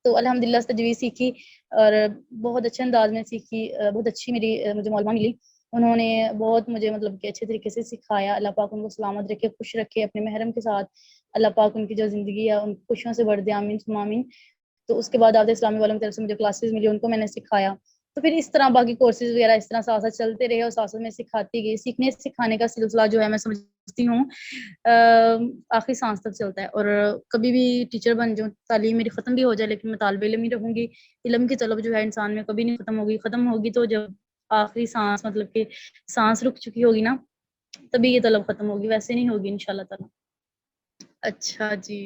تو الحمدللہ تجوید سیکھی, اور بہت اچھے انداز میں سیکھی, بہت اچھی مجھے معلومات ملی. انہوں نے بہت مجھے مطلب کہ اچھے طریقے سے سکھایا. اللہ پاک ان کو سلامت رکھے, خوش رکھے اپنے محرم کے ساتھ. اللہ پاک ان کی جو زندگی ہے ان خوشیوں سے بڑھ دے, آمین ثم آمین. تو اس کے بعد دعوت اسلامی والوں کی طرف سے مجھے کلاسز ملی, ان کو میں نے سکھایا. تو پھر اس طرح باقی کورسز وغیرہ اس طرح ساتھ ساتھ چلتے رہے, اور ساتھ ساتھ میں سکھاتی گئی. سیکھنے سکھانے کا سلسلہ جو ہے میں سمجھتی ہوں آخری سانس تک چلتا ہے. اور کبھی بھی ٹیچر بن جاؤں, تعلیم میری ختم بھی ہو جائے, لیکن میں طالب علم ہی رہوں گی. علم کی طلب جو ہے انسان میں کبھی نہیں ختم ہوگی. ختم ہوگی تو جب آخری سانس مطلب کہ سانس رک چکی ہوگی نا, تبھی یہ طلب ختم ہوگی, ویسے نہیں ہوگی انشاءاللہ تعالی. اچھا جی,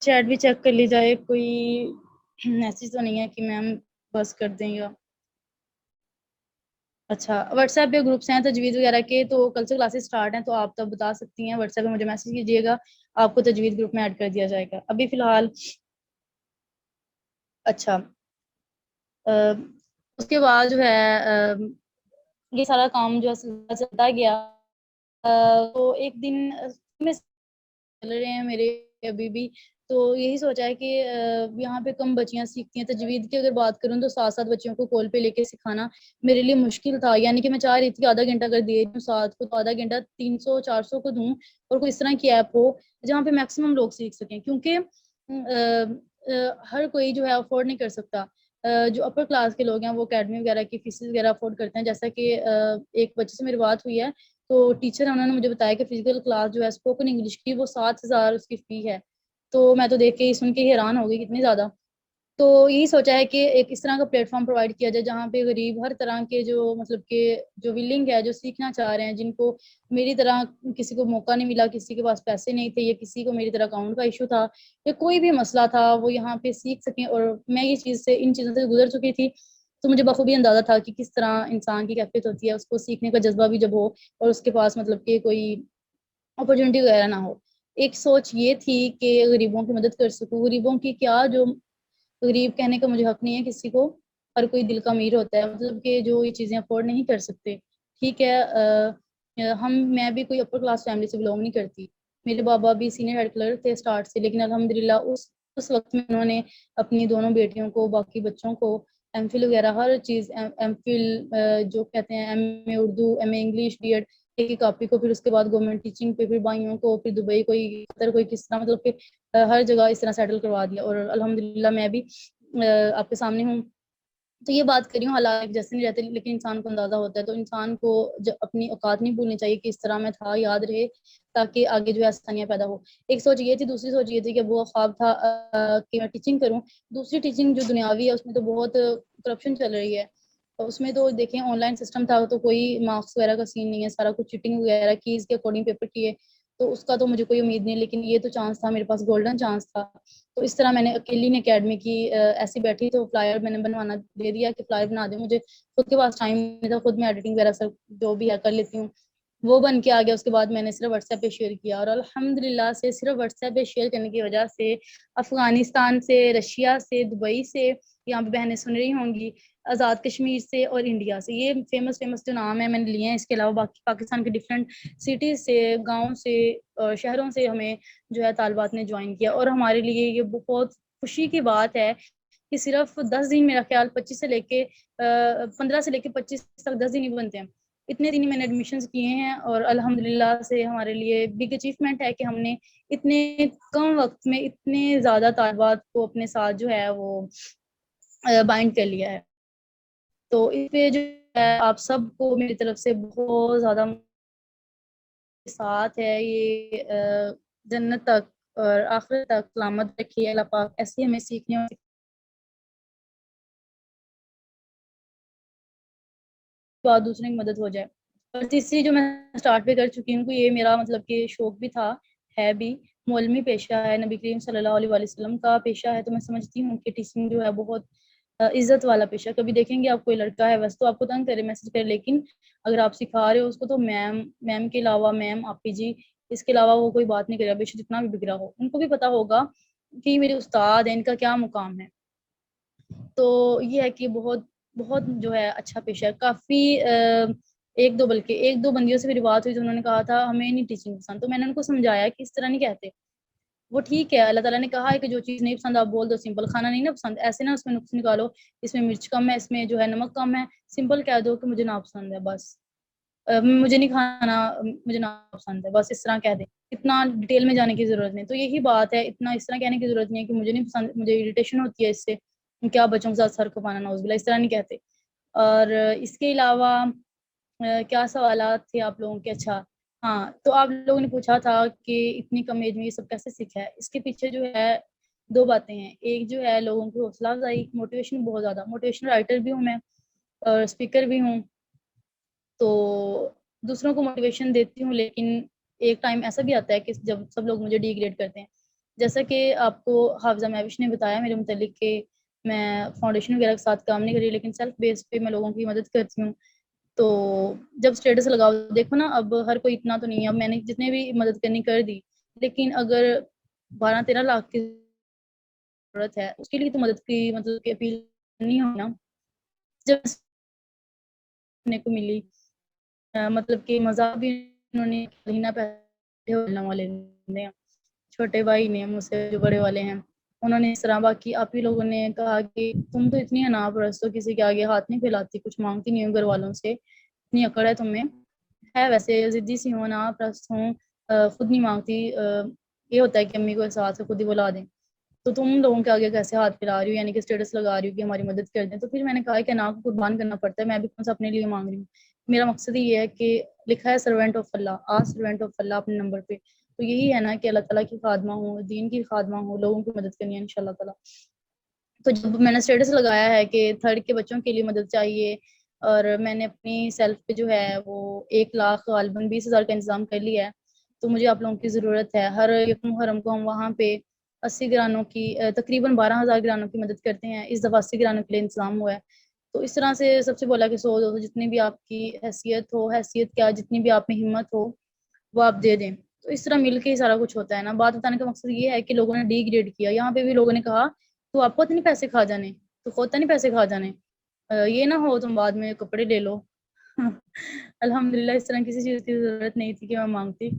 چیٹ بھی چیک کر لی جائے, کوئی میسج تو نہیں ہے کہ میم بس کر دیں یا. اچھا, واٹس ایپ پہ گروپس ہیں تجوید وغیرہ کے, تو کل سے کلاسز اسٹارٹ ہیں, تو آپ تب بتا سکتی ہیں. واٹس ایپ پہ مجھے میسج کیجیے گا, آپ کو تجوید گروپ میں ایڈ کر دیا جائے گا. ابھی فی الحال اچھا اس کے بعد جو ہے یہ سارا کام جو ہے چلتا گیا. تو ایک دن میں چل رہے ہیں میرے ابھی بھی, تو یہی سوچا ہے کہ یہاں پہ کم بچیاں سیکھتی ہیں. تجوید کی اگر بات کروں تو 7 بچیوں کو کال پہ لے کے سکھانا میرے لیے مشکل تھا. یعنی کہ میں چاہ رہی تھی کہ آدھا گھنٹہ اگر دے دوں 7 کو, تو آدھا گھنٹہ 300-400 کو دوں, اور کوئی اس طرح کی ایپ ہو جہاں پہ میکسیمم لوگ سیکھ سکیں. کیونکہ ہر کوئی جو ہے افورڈ نہیں کر سکتا. جو اپر کلاس کے لوگ ہیں وہ اکیڈمی وغیرہ کی فیسز وغیرہ افورڈ کرتے ہیں. جیسا کہ ایک بچے سے میری بات ہوئی ہے, تو ٹیچر انہوں نے مجھے بتایا کہ فزیکل کلاس جو ہے اسپوکن انگلش کی وہ 7,000 اس کی فی ہے. تو میں تو دیکھ کے سن کے ہی حیران ہو گئی کتنی زیادہ. تو یہی سوچا ہے کہ ایک اس طرح کا پلیٹ فارم پرووائڈ کیا جائے جہاں پہ غریب ہر طرح کے جو مطلب کہ جو ولنگ ہے, جو سیکھنا چاہ رہے ہیں, جن کو میری طرح کسی کو موقع نہیں ملا, کسی کے پاس پیسے نہیں تھے, یا کسی کو میری طرح اکاؤنٹ کا ایشو تھا, یا کوئی بھی مسئلہ تھا, وہ یہاں پہ سیکھ سکیں. اور میں یہ ان چیزوں سے گزر چکی تھی, تو مجھے بخوبی اندازہ تھا کہ کس طرح انسان کی کیفیت ہوتی ہے, اس کو سیکھنے کا جذبہ بھی جب ہو, اور اس کے پاس مطلب کہ کوئی اپرچونیٹی وغیرہ نہ ہو. ایک سوچ یہ تھی کہ غریبوں کی مدد کر سکوں. غریبوں کی کیا, جو غریب کہنے کا مجھے حق نہیں ہے کسی کو, ہر کوئی دل کا امیر ہوتا ہے, مطلب کہ جو یہ چیزیں افورڈ نہیں کر سکتے. ٹھیک ہے, میں بھی کوئی اپر کلاس فیملی سے بلونگ نہیں کرتی. میرے بابا بھی سینئر ہیڈ کلرک تھے اسٹارٹ سے, لیکن الحمدللہ اس وقت میں انہوں نے اپنی دونوں بیٹیوں کو, باقی بچوں کو ایم فل وغیرہ ہر چیز, ایم فل جو کہتے ہیں M A Urdu, M A English, B Ed ایک ہی کاپی کو, پھر اس کے بعد گورنمنٹ ٹیچنگ پہ, پھر بھائیوں کو پھر دبئی, کوئی قطر, کوئی کس طرح, مطلب کہ ہر جگہ اس طرح سیٹل کروا دیا. اور الحمدللہ میں بھی آپ کے سامنے ہوں. تو یہ بات کری ہوں, حالات جیسے نہیں رہتے, لیکن انسان کو اندازہ ہوتا ہے. تو انسان کو اپنی اوقات نہیں بھولنی چاہیے کہ اس طرح میں تھا, یاد رہے, تاکہ آگے جو ہے آسانیاں پیدا ہو. ایک سوچ یہ تھی. دوسری سوچ یہ تھی کہ وہ خواب تھا کہ میں ٹیچنگ کروں. دوسری ٹیچنگ جو دنیاوی ہے اس میں تو بہت کرپشن چل رہی ہے. اس میں تو دیکھیں آن لائن سسٹم تھا, تو کوئی مارکس وغیرہ کا سین نہیں ہے, سارا کچھ چیٹنگ وغیرہ کی, اس کے اکارڈنگ پیپر کیے. تو اس کا تو مجھے کوئی امید نہیں, لیکن یہ تو چانس تھا میرے پاس, گولڈن چانس تھا. تو اس طرح میں نے اکیلی نے اکیڈمی کی ایسی بیٹھی, تو فلائر میں نے بنوانا دے دیا کہ فلائر بنا دیں. مجھے خود کے پاس ٹائم نہیں تھا, خود میں ایڈیٹنگ وغیرہ سب جو بھی ہے کر لیتی ہوں, وہ بن کے آ گیا. اس کے بعد میں نے صرف واٹس ایپ پہ شیئر کیا, اور الحمدللہ سے صرف واٹس ایپ پہ شیئر کرنے کی وجہ سے افغانستان سے, رشیا سے, دبئی سے, یہاں پہ بہنیں سن رہی ہوں گی, آزاد کشمیر سے اور انڈیا سے, یہ فیمس جو نام ہے میں نے لیے ہیں. اس کے علاوہ باقی پاکستان کے ڈفرینٹ سٹیز سے, گاؤں سے, شہروں سے ہمیں جو ہے طالبات نے جوائن کیا. اور ہمارے لیے یہ بہت خوشی کی بات ہے کہ صرف 10 دن, میرا خیال 25 سے لے کے 15 سے لے کے 25 تک 10 دن ہی بنتے ہیں, اتنے دن میں نے ایڈمیشنز کیے ہیں. اور الحمدللہ سے ہمارے لیے بگ اچیومنٹ ہے کہ ہم نے اتنے کم وقت میں اتنے زیادہ طالبات کو اپنے ساتھ جو ہے وہ بائنڈ کر لیا ہے. تو اس پہ جو ہے آپ سب کو میری طرف سے بہت زیادہ ساتھ ہے. یہ جنت تک اور آخرت تک سلامت رکھیے اللہ پاک. ایسی ہمیں سیکھنے اور بعد دوسروں کی مدد ہو جائے. اور تیسری جو میں اسٹارٹ پہ کر چکی ہوں, یہ میرا مطلب کہ شوق بھی تھا, ہے بھی, مولمی پیشہ ہے, نبی کریم صلی اللہ علیہ وسلم کا پیشہ ہے. تو میں سمجھتی ہوں کہ ٹیچنگ جو ہے بہت عزت والا پیشہ. کبھی دیکھیں گے آپ کوئی لڑکا ہے ویسے تو آپ کو تنگ کرے, میسج کرے, لیکن اگر آپ سکھا رہے ہو اس کو تو میم کے علاوہ, میم آپی جی, اس کے علاوہ وہ کوئی بات نہیں کرے گا, بے شک جتنا بھی بگڑا ہو. ان کو بھی پتا ہوگا کہ یہ میرے استاد ہیں, ان کا کیا مقام ہے. تو یہ ہے کہ بہت بہت جو ہے اچھا پیشہ ہے. کافی بلکہ ایک دو بندیوں سے میری بات ہوئی تو انہوں نے کہا تھا ہمیں نہیں ٹیچنگ پسند. تو میں نے ان کو سمجھایا کہ اس طرح نہیں کہتے, وہ ٹھیک ہے, اللہ تعالیٰ نے کہا ہے کہ جو چیز نہیں پسند آپ بول دو. سمپل کھانا نہیں نا پسند, ایسے نا اس میں نقص نکالو, اس میں مرچ کم ہے, اس میں جو ہے نمک کم ہے, سمپل کہہ دو کہ مجھے ناپسند ہے, بس. مجھے نہیں کھانا، مجھے نہ پسند ہے، بس اس طرح کہہ دیں، اتنا ڈیٹیل میں جانے کی ضرورت نہیں. تو یہی بات ہے، اتنا اس طرح کہنے کی ضرورت نہیں ہے کہ مجھے نہیں پسند، مجھے اریٹیشن ہوتی ہے اس سے، کیا بچوں کے ساتھ سر کھپانا، نعوذ باللہ، اس طرح نہیں کہتے. اور اس کے علاوہ کیا سوالات تھے آپ لوگوں کے؟ اچھا ہاں، تو آپ لوگوں نے پوچھا تھا کہ اتنی کم ایج میں یہ سب کیسے سیکھا ہے. اس کے پیچھے جو ہے دو باتیں ہیں. ایک جو ہے لوگوں کی حوصلہ افزائی، موٹیویشن بہت زیادہ، موٹیویشن رائٹر بھی ہوں میں اور اسپیکر بھی ہوں، تو دوسروں کو موٹیویشن دیتی ہوں. لیکن ایک ٹائم ایسا بھی آتا ہے کہ جب سب لوگ مجھے ڈی گریڈ کرتے ہیں. جیسا کہ آپ کو حافظہ مہوش نے بتایا میرے متعلق کہ میں فاؤنڈیشن وغیرہ کے ساتھ کام نہیں کری، لیکن سیلف بیس پہ میں لوگوں کی مدد کرتی ہوں. تو جب اسٹیٹس لگاؤ، دیکھو نا، اب ہر کوئی اتنا تو نہیں ہے. اب میں نے جتنے بھی مدد کرنی کر دی، لیکن اگر 12-13 لاکھ کی ضرورت ہے اس کے لیے تو مدد کی مطلب کہ اپیل نہیں ہونا. جب سننے کو ملی مطلب کہ مزہ بھی انہوں نے مہینہ پہلے والے نے، چھوٹے بھائی نے مجھ سے جو بڑے والے ہیں، انہوں نے اس طرح باقی آپ ہی لوگوں نے کہا کہ تم تو اتنی انا پرست ہو، کسی کے آگے ہاتھ نہیں پھیلاتی، کچھ مانگتی نہیں ہو گھر والوں سے، اتنی اکڑ ہے تمہیں. ہے ویسے ضدی سی ہوں، انا پرست ہوں، خود نہیں مانگتی. یہ ہوتا ہے کہ امی کو احساس ہے خود ہی بلا دیں. تو تم لوگوں کے آگے کیسے ہاتھ پھیلا رہی ہو، یعنی کہ اسٹیٹس لگا رہی ہو کہ ہماری مدد کر دیں. تو پھر میں نے کہا کہ انا کو قربان کرنا پڑتا ہے، میں بھی کون سا اپنے لیے مانگ رہی ہوں. میرا مقصد یہ ہے کہ لکھا ہے سروینٹ آف اللہ، سروینٹ آف اللہ اپنے نمبر پہ. تو یہی ہے نا کہ اللہ تعالیٰ کی خادمہ ہوں، دین کی خادمہ ہوں، لوگوں کی مدد کرنی ہے انشاءاللہ تعالیٰ. تو جب میں نے اسٹیٹس لگایا ہے کہ تھرڈ کے بچوں کے لیے مدد چاہیے، اور میں نے اپنی سیلف پہ جو ہے وہ 1,00,000 غالباً 20,000 کا انتظام کر لیا ہے. تو مجھے آپ لوگوں کی ضرورت ہے. ہر یکم محرم کو ہم وہاں پہ 80 گرانوں کی تقریباً 12,000 گرانوں کی مدد کرتے ہیں. اس دفعہ 80 گرانوں کے لیے انتظام ہوا ہے. تو اس طرح سے سب سے بولا کہ 100 جتنی بھی آپ کی حیثیت ہو، حیثیت کیا، جتنی بھی آپ میں ہمت ہو وہ آپ دے دیں. تو اس طرح مل کے ہی سارا کچھ ہوتا ہے نا. بات بتانے کا مقصد یہ ہے کہ لوگوں نے ڈی گریڈ کیا. یہاں پہ بھی لوگوں نے کہا تو آپ کو اتنے پیسے کھا جانے، تو ہوتا نہیں پیسے کھا جانے، یہ نہ ہو تم بعد میں کپڑے لے لو. الحمدللہ اس طرح کسی چیز کی ضرورت نہیں تھی کہ میں مانگتی.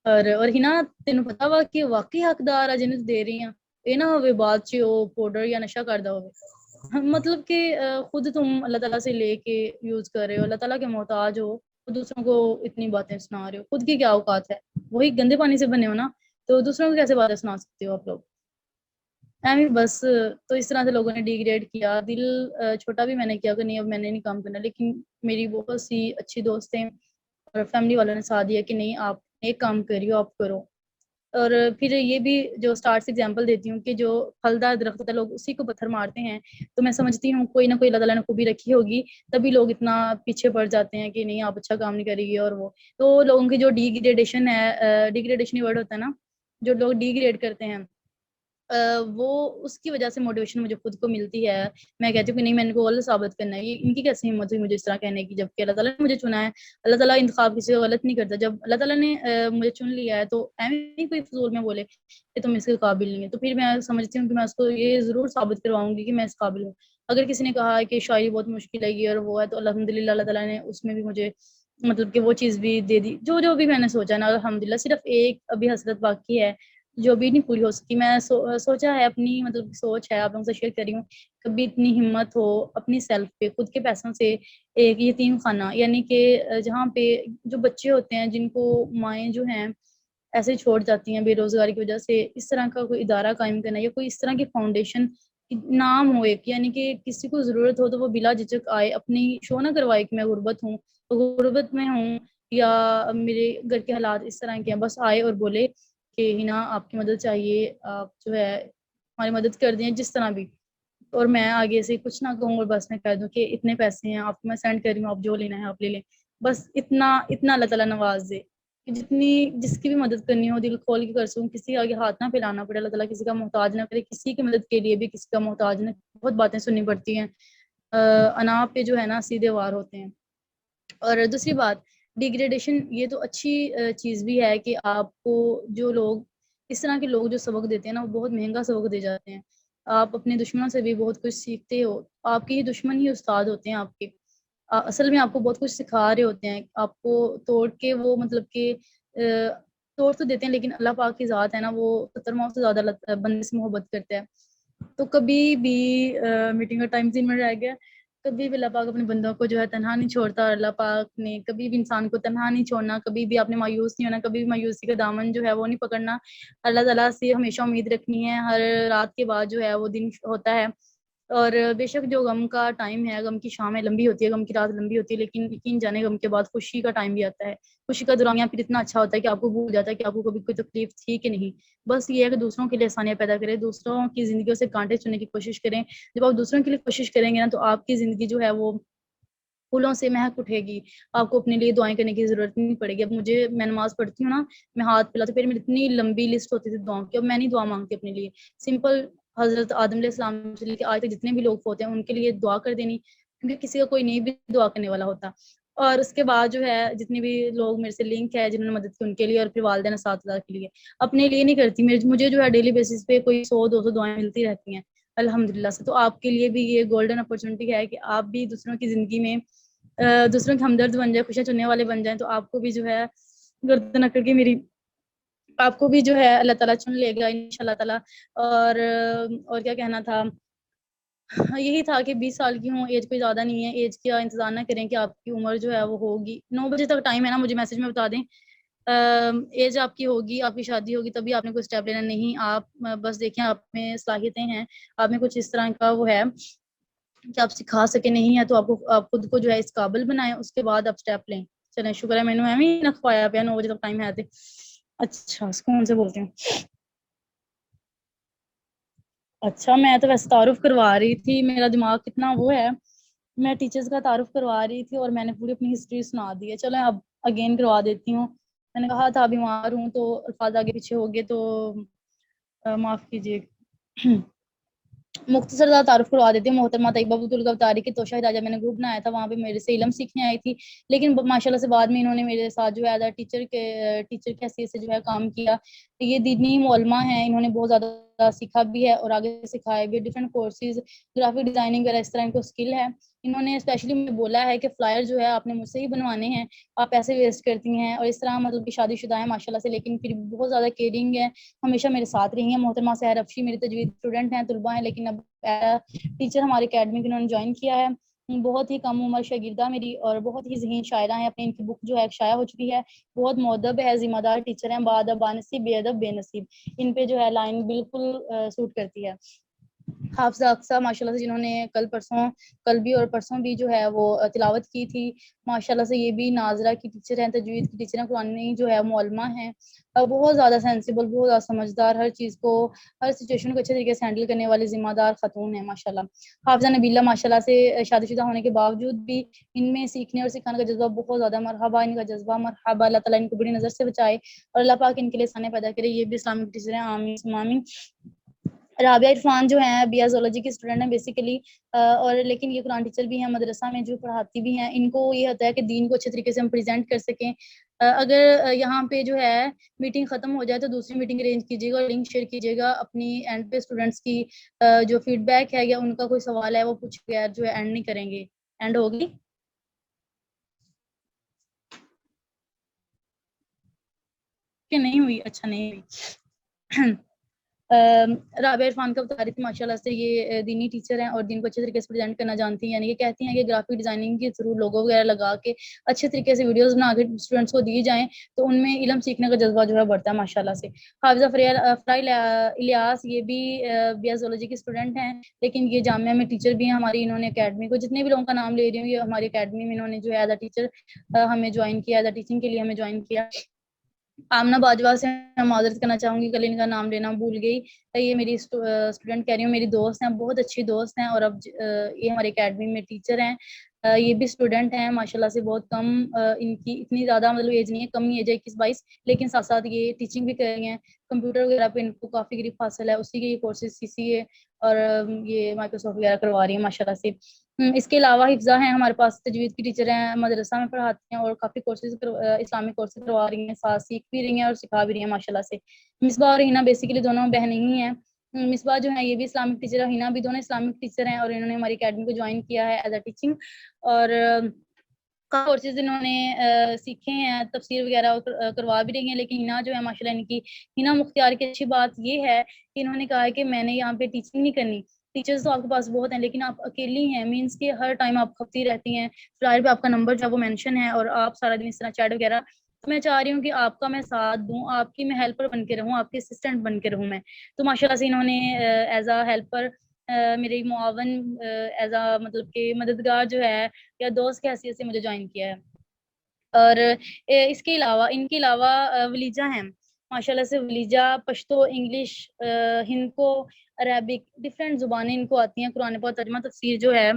اور ہنا تینوں پتا وا کہ واقعی حقدار ہے جنہیں دے رہی ہیں، یہ نہ ہوئے بعد چ وہ پاؤڈر یا نشہ کردا ہوئے. مطلب کہ خود تم اللہ تعالیٰ سے لے کے یوز کر رہے ہو، اللہ تعالیٰ کے محتاج ہو، تو دوسروں کو اتنی باتیں سنا رہے ہو. خود کی کیا اوقات ہے؟ وہی گندے پانی سے بنے ہو نا، تو دوسروں کو کیسے باتیں سنا سکتے ہو آپ لوگ؟ بس تو اس طرح سے لوگوں نے ڈی گریڈ کیا. دل چھوٹا بھی میں نے کیا کہ نہیں اب میں نے نہیں کام کرنا. لیکن میری بہت سی اچھی دوستیں اور فیملی والوں نے ساتھ دیا کہ نہیں آپ ایک کام کریو، آپ کرو. اور پھر یہ بھی جو اسٹارٹ سے ایگزامپل دیتی ہوں کہ جو پھلدار درخت ہوتا ہے لوگ اسی کو پتھر مارتے ہیں. تو میں سمجھتی ہوں کوئی نہ کوئی اللہ تعالیٰ نے خوبی رکھی ہوگی، تبھی لوگ اتنا پیچھے پڑ جاتے ہیں کہ نہیں آپ اچھا کام نہیں کرے گی. اور وہ تو لوگوں کی جو ڈی گریڈیشن ہے، ڈی گریڈیشن ورڈ ہوتا ہے نا، جو لوگ ڈی گریڈ کرتے ہیں، وہ اس کی وجہ سے موٹیویشن مجھے خود کو ملتی ہے. میں کہتی ہوں کہ نہیں میں ان کو غلط ثابت کرنا ہے. یہ ان کی کیسے ہمت ہوئی مجھے اس طرح کہنے کی، جبکہ اللہ تعالیٰ نے مجھے چنا ہے. اللہ تعالیٰ انتخاب کسی کو غلط نہیں کرتا. جب اللہ تعالیٰ نے مجھے چن لیا ہے تو ایویں کوئی فضول میں بولے کہ تم اس کے قابل نہیں ہے. تو پھر میں سمجھتی ہوں کہ میں اس کو یہ ضرور ثابت کرواؤں گی کہ میں اس قابل ہوں. اگر کسی نے کہا ہے کہ شاعری بہت مشکل ہے یہ اور وہ ہے، تو الحمدللہ اللہ تعالیٰ نے اس میں بھی مجھے مطلب کہ وہ چیز بھی دے دی جو بھی میں نے سوچا نا. الحمدللہ صرف ایک ابھی حسرت باقی ہے جو بھی نہیں پوری ہو سکی. میں سوچا ہے، اپنی مطلب سوچ ہے، آپ لوگوں سے شیئر کر رہی ہوں. کبھی اتنی ہمت ہو اپنی سیلف پہ خود کے پیسوں سے ایک یتیم خانہ، یعنی کہ جہاں پہ جو بچے ہوتے ہیں جن کو مائیں جو ہیں ایسے چھوڑ جاتی ہیں بے روزگاری کی وجہ سے، اس طرح کا کوئی ادارہ قائم کرنا یا کوئی اس طرح کی فاؤنڈیشن نام ہو ایک، یعنی کہ کسی کو ضرورت ہو تو وہ بلا جھجک آئے، اپنی شو نہ کروائے کہ میں غربت ہوں، غربت میں ہوں یا میرے گھر کے حالات اس طرح کے ہیں، بس آئے اور بولے کہ ہنا آپ کی مدد چاہیے، آپ جو ہے ہماری مدد کر دیں جس طرح بھی. اور میں آگے سے کچھ نہ کہوں اور بس میں کہہ دوں کہ اتنے پیسے ہیں آپ کو میں سینڈ کر رہی ہوں، آپ جو لینا ہے آپ لے لیں. بس اتنا اللہ تعالیٰ نواز دے کہ جتنی جس کی بھی مدد کرنی ہو دل کھول کے کر سکوں. کسی آگے ہاتھ نہ پھیلانا پڑے، اللہ تعالیٰ کسی کا محتاج نہ کرے. کسی کی مدد کے لیے بھی کسی کا محتاج نہ. بہت باتیں سننی پڑتی ہیں، انا پہ جو ہے نا سیدھے وار ہوتے ہیں. اور دوسری بات، ڈیگریڈیشن یہ تو اچھی چیز بھی ہے کہ آپ کو جو لوگ اس طرح کے لوگ جو سبق دیتے ہیں نا وہ بہت مہنگا سبق دے جاتے ہیں. آپ اپنے دشمنوں سے بھی بہت کچھ سیکھتے ہو. آپ کے ہی دشمن ہی استاد ہوتے ہیں آپ کے. اصل میں آپ کو بہت کچھ سکھا رہے ہوتے ہیں. آپ کو توڑ کے وہ مطلب کہ توڑ تو دیتے ہیں، لیکن اللہ پاک کی ذات ہے نا، وہ 70 ماؤں سے زیادہ بندے سے محبت کرتا ہے. تو کبھی بھی میٹنگ کا ٹائم 3 منٹ رہ گیا. کبھی بھی اللہ پاک اپنے بندوں کو جو ہے تنہا نہیں چھوڑتا، اور اللہ پاک نے کبھی بھی انسان کو تنہا نہیں چھوڑنا، کبھی بھی آپ نے مایوس نہیں ہونا، کبھی بھی مایوسی کا دامن جو ہے وہ نہیں پکڑنا، اللہ تعالیٰ سے ہمیشہ امید رکھنی ہے. ہر رات کے بعد جو ہے وہ دن ہوتا ہے، اور بے شک جو غم کا ٹائم ہے، غم کی شامیں لمبی ہوتی ہے، غم کی رات لمبی ہوتی ہے، لیکن یقین جانے غم کے بعد خوشی کا ٹائم بھی آتا ہے. خوشی کا دورانیہ پھر اتنا اچھا ہوتا ہے کہ آپ کو بھول جاتا ہے کہ آپ کو کبھی کوئی تکلیف تھی کہ نہیں. بس یہ ہے کہ دوسروں کے لیے آسانیاں پیدا کریں، دوسروں کی زندگیوں سے کانٹے چننے کی کوشش کریں. جب آپ دوسروں کے لیے کوشش کریں گے نا تو آپ کی زندگی جو ہے وہ پھولوں سے مہک اٹھے گی. آپ کو اپنے لیے دعائیں کرنے کی ضرورت نہیں پڑے گی. اب میں نماز پڑھتی ہوں نا، میں ہاتھ پھیلاتی ہوں، پہلے میری اتنی لمبی لسٹ ہوتی تھی دعاؤں کی، اب میں نہیں دعا مانگتی اپنے لیے. سمپل حضرت آدم علیہ السلام سے لے کے آج تک جتنے بھی لوگ ہوتے ہیں ان کے لیے دعا کر دینی، کیونکہ کسی کا کوئی نہیں بھی دعا کرنے والا ہوتا. اور اس کے بعد جو ہے جتنے بھی لوگ میرے سے لنک ہے جنہوں نے مدد کی ان کے لیے، اور پھر والدین اساتذہ کے لیے. اپنے لیے نہیں کرتی. مجھے جو ہے ڈیلی بیسس پہ کوئی 100-200 دعائیں ملتی رہتی ہیں الحمد للہ سے. تو آپ کے لیے بھی یہ گولڈن اپرچونٹی ہے کہ آپ بھی دوسروں کی زندگی میں دوسروں کے ہمدرد بن جائیں، خوشیاں چننے والے بن جائیں. تو آپ کو بھی جو ہے گردن اکڑ کے میری آپ کو بھی جو ہے اللہ تعالیٰ چن لے گا انشاءاللہ تعالیٰ. اور کیا کہنا تھا، یہی تھا کہ 20 سال کی ہوں، ایج کوئی زیادہ نہیں ہے. ایج کا انتظار نہ کریں کہ آپ کی عمر جو ہے وہ ہوگی. 9 بجے تک ٹائم ہے نا، مجھے میسج میں بتا دیں. ایج آپ کی ہوگی، آپ کی شادی ہوگی تبھی آپ نے کوئی اسٹیپ لینا. نہیں، آپ بس دیکھیں آپ میں صلاحیتیں ہیں، آپ میں کچھ اس طرح کا وہ ہے کہ آپ سکھا سکے. نہیں ہے تو آپ خود کو جو ہے اس قابل بنائیں، اس کے بعد آپ اسٹیپ لیں. چلیں شکر ہے مینو ایویں نہ کھوایا پیا 9 بجے تک ٹائم ہے. اچھا سکون سے بولتے ہیں. اچھا میں تو ویسے تعارف کروا رہی تھی، میرا دماغ کتنا وہ ہے، میں ٹیچرز کا تعارف کروا رہی تھی اور میں نے پوری اپنی ہسٹری سنا دی ہے. چلیں اب اگین کروا دیتی ہوں. میں نے کہا تھا بیمار ہوں تو الفاظ آگے پیچھے ہو گئے تو معاف کیجیے. مختصر تعارف کروا دیتی ہوں. محترمہ طیبہ بطالقہ کے توشہ راجہ میں نے گروپ بنایا تھا، وہاں پہ میرے سے علم سیکھنے آئی تھی، لیکن ماشاء اللہ سے بعد میں انہوں نے میرے ساتھ جو ہے ایز ٹیچر کی حیثیت سے جو ہے کام کیا. یہ دینی معلمہ ہیں، انہوں نے بہت زیادہ سیکھا بھی ہے اور آگے سکھایا بھی. ڈفرینٹ کورسز، گرافک ڈیزائننگ وغیرہ اس طرح ان کو اسکل ہے. انہوں نے اسپیشلی مجھے بولا ہے کہ فلائر جو ہے آپ نے مجھ سے ہی بنوانے ہیں، آپ پیسے ویسٹ کرتی ہیں اور اس طرح مطلب کہ شادی شدہ ہیں ماشاء اللہ سے، لیکن پھر بہت زیادہ کیئرنگ ہے، ہمیشہ میرے ساتھ رہی ہیں. محترمہ سحر افشی میری تجوید اسٹوڈنٹ ہیں، طلبہ ہیں، لیکن اب ٹیچر ہماری اکیڈمی انہوں نے جوائن کیا ہے. بہت ہی کم عمر شاگردہ میری اور بہت ہی ذہین شاعرہ ہیں. اپنی ان کی بک جو ہے شائع ہو چکی ہے. بہت مؤدب ہے، ذمہ دار ٹیچر ہیں، با ادب با نصیب، بے ادب بے نصیب. ان پہ جو ہے لائن بالکل سوٹ کرتی ہے. حافظہ اقصیٰ ماشاء اللہ سے جنہوں نے کل بھی اور پرسوں بھی جو ہے وہ تلاوت کی تھی. ماشاء اللہ سے یہ بھی ناظرہ کی ٹیچر ہیں، تجوید کی ٹیچر ہیں، قرآن جو ہے معلمہ ہیں. بہت زیادہ سینسیبل، بہت زیادہ سمجھدار، ہر چیز کو ہر سچویشن کو اچھے طریقے سے ہینڈل کرنے والی ذمہ دار خاتون ہیں ماشاء اللہ. حافظہ نبیلہ ماشاء اللہ سے شادی شدہ ہونے کے باوجود بھی ان میں سیکھنے اور سکھانے کا جذبہ بہت زیادہ. مرحبا ان کا جذبہ، مرحبا. اللہ تعالیٰ ان کو بری نظر سے بچائے اور اللہ پاک ان کے لیے آسانیاں پیدا کرے. یہ بھی اسلامک ٹیچر ہیں، آمین آمین. رابعہ عرفان جو ہیں بی ایس زولوجی کی اسٹوڈنٹ ہیں بیسیکلی، اور لیکن یہ قرآن ٹیچر بھی ہیں، مدرسہ میں جو پڑھاتی بھی ہیں. ان کو یہ ہوتا ہے کہ دین کو اچھے طریقے سے ہم پریزنٹ کر سکیں. اگر یہاں پہ جو ہے میٹنگ ختم ہو جائے تو دوسری میٹنگ ارینج کیجیے گا، لنک شیئر کیجیے گا. اپنی اینڈ پہ اسٹوڈنٹس کی جو فیڈ بیک ہے یا ان کا کوئی سوال ہے وہ پوچھ کے جو ہے اینڈ نہیں کریں گے. اینڈ ہوگی کہ نہیں ہوئی؟ اچھا نہیں ہوئی. رابعہ عرفان کا بتا رہی تھی ماشاء اللہ سے یہ دینی ٹیچر ہیں اور دین کو اچھے طریقے سے پریزنٹ کرنا جانتی ہیں. یعنی یہ کہتی ہیں کہ گرافک ڈیزائننگ کے تھرو لوگو وغیرہ لگا کے اچھے طریقے سے ویڈیوز بنا کے اسٹوڈنٹس کو دی جائیں تو ان میں علم سیکھنے کا جذبہ جو ہے بڑھتا ہے ماشاء اللہ سے. حافظہ فرائل الیاس یہ بھی بی ایس زولوجی کے اسٹوڈنٹ ہیں، لیکن یہ جامعہ میں ٹیچر بھی ہیں ہماری. انہوں نے اکیڈمی کو جتنے بھی لوگوں کا نام لے رہی ہوں یہ ہماری اکیڈمی میں انہوں نے جو ہے ایز اے ٹیچر ہمیں جوائن کیا، ایز اے ٹیچنگ کے لیے ہمیں جوائن کیا. آمنہ باجوہ سے میں معذرت کرنا چاہوں گی، کل ان کا نام لینا بھول گئی. یہ میری اسٹوڈنٹ کہہ رہی ہوں، میری دوست ہیں، بہت اچھی دوست ہیں اور اب یہ ہماری اکیڈمی میں ٹیچر ہیں. یہ بھی اسٹوڈنٹ ہیں ماشاء اللہ سے، بہت کم ان کی اتنی زیادہ مطلب ایج نہیں ہے، کم ایج ہے 21-22، لیکن ساتھ ساتھ یہ ٹیچنگ بھی کر رہی ہیں. کمپیوٹر وغیرہ پہ ان کو کافی گریپ حاصل ہے، اسی کے یہ کورسز CCA اور یہ مائکروسافٹ وغیرہ کروا رہی ہیں ماشاء اللہ سے. اس کے علاوہ حفظہ ہیں ہمارے پاس، تجوید کی ٹیچر ہیں، مدرسہ میں پڑھاتی ہیں اور کافی کورسز اسلامک کورسز کروا رہی ہیں، ساتھ سیکھ بھی رہی ہیں اور سکھا بھی رہی ہیں ماشاء اللہ سے. مصباح اور ہینا بیسیکلی دونوں بہنیں ہی ہیں. مصباح جو ہے یہ بھی اسلامک ٹیچر ہے، ہینا بھی، دونوں اسلامک ٹیچر ہیں اور انہوں نے ہماری اکیڈمی کو جوائن کیا ہے ایز اے ٹیچنگ. اور کورسز انہوں نے سیکھے ہیں، تفسیر وغیرہ کروا بھی رہی ہیں. لیکن ہینا جو ہے ماشاء اللہ ان کی، ہینا مختار کی اچھی بات یہ ہے کہ انہوں نے کہا ہے کہ میں نے یہاں پہ ٹیچنگ نہیں کرنی، ٹیچرز تو آپ کے پاس بہت ہیں لیکن آپ اکیلی ہیں، مینس کہ ہر ٹائم آپ کھپتی رہتی ہیں، فلائر پہ آپ کا نمبر جو ہے وہ مینشن ہے اور آپ سارا دن اس طرح چیٹ وغیرہ. تو میں چاہ رہی ہوں کہ آپ کا میں ساتھ دوں، آپ کی میں ہیلپر بن کے رہوں، آپ کی اسسٹنٹ بن کے رہوں میں. تو ماشاء اللہ سے انہوں نے ایز اے ہیلپر میری معاون ایز اے مطلب کہ مددگار جو ہے یا دوست کی حیثیت سے مجھے جوائن کیا ہے. اور اس کے علاوہ ان کے علاوہ ولیجہ ہیں ماشاء اللہ سے. ولیجہ پشتو، انگلش، ہند کو، عربک، ڈفرینٹ زبانیں ان کو آتی ہیں. قرآن پاک ترجمہ تفسیر جو ہے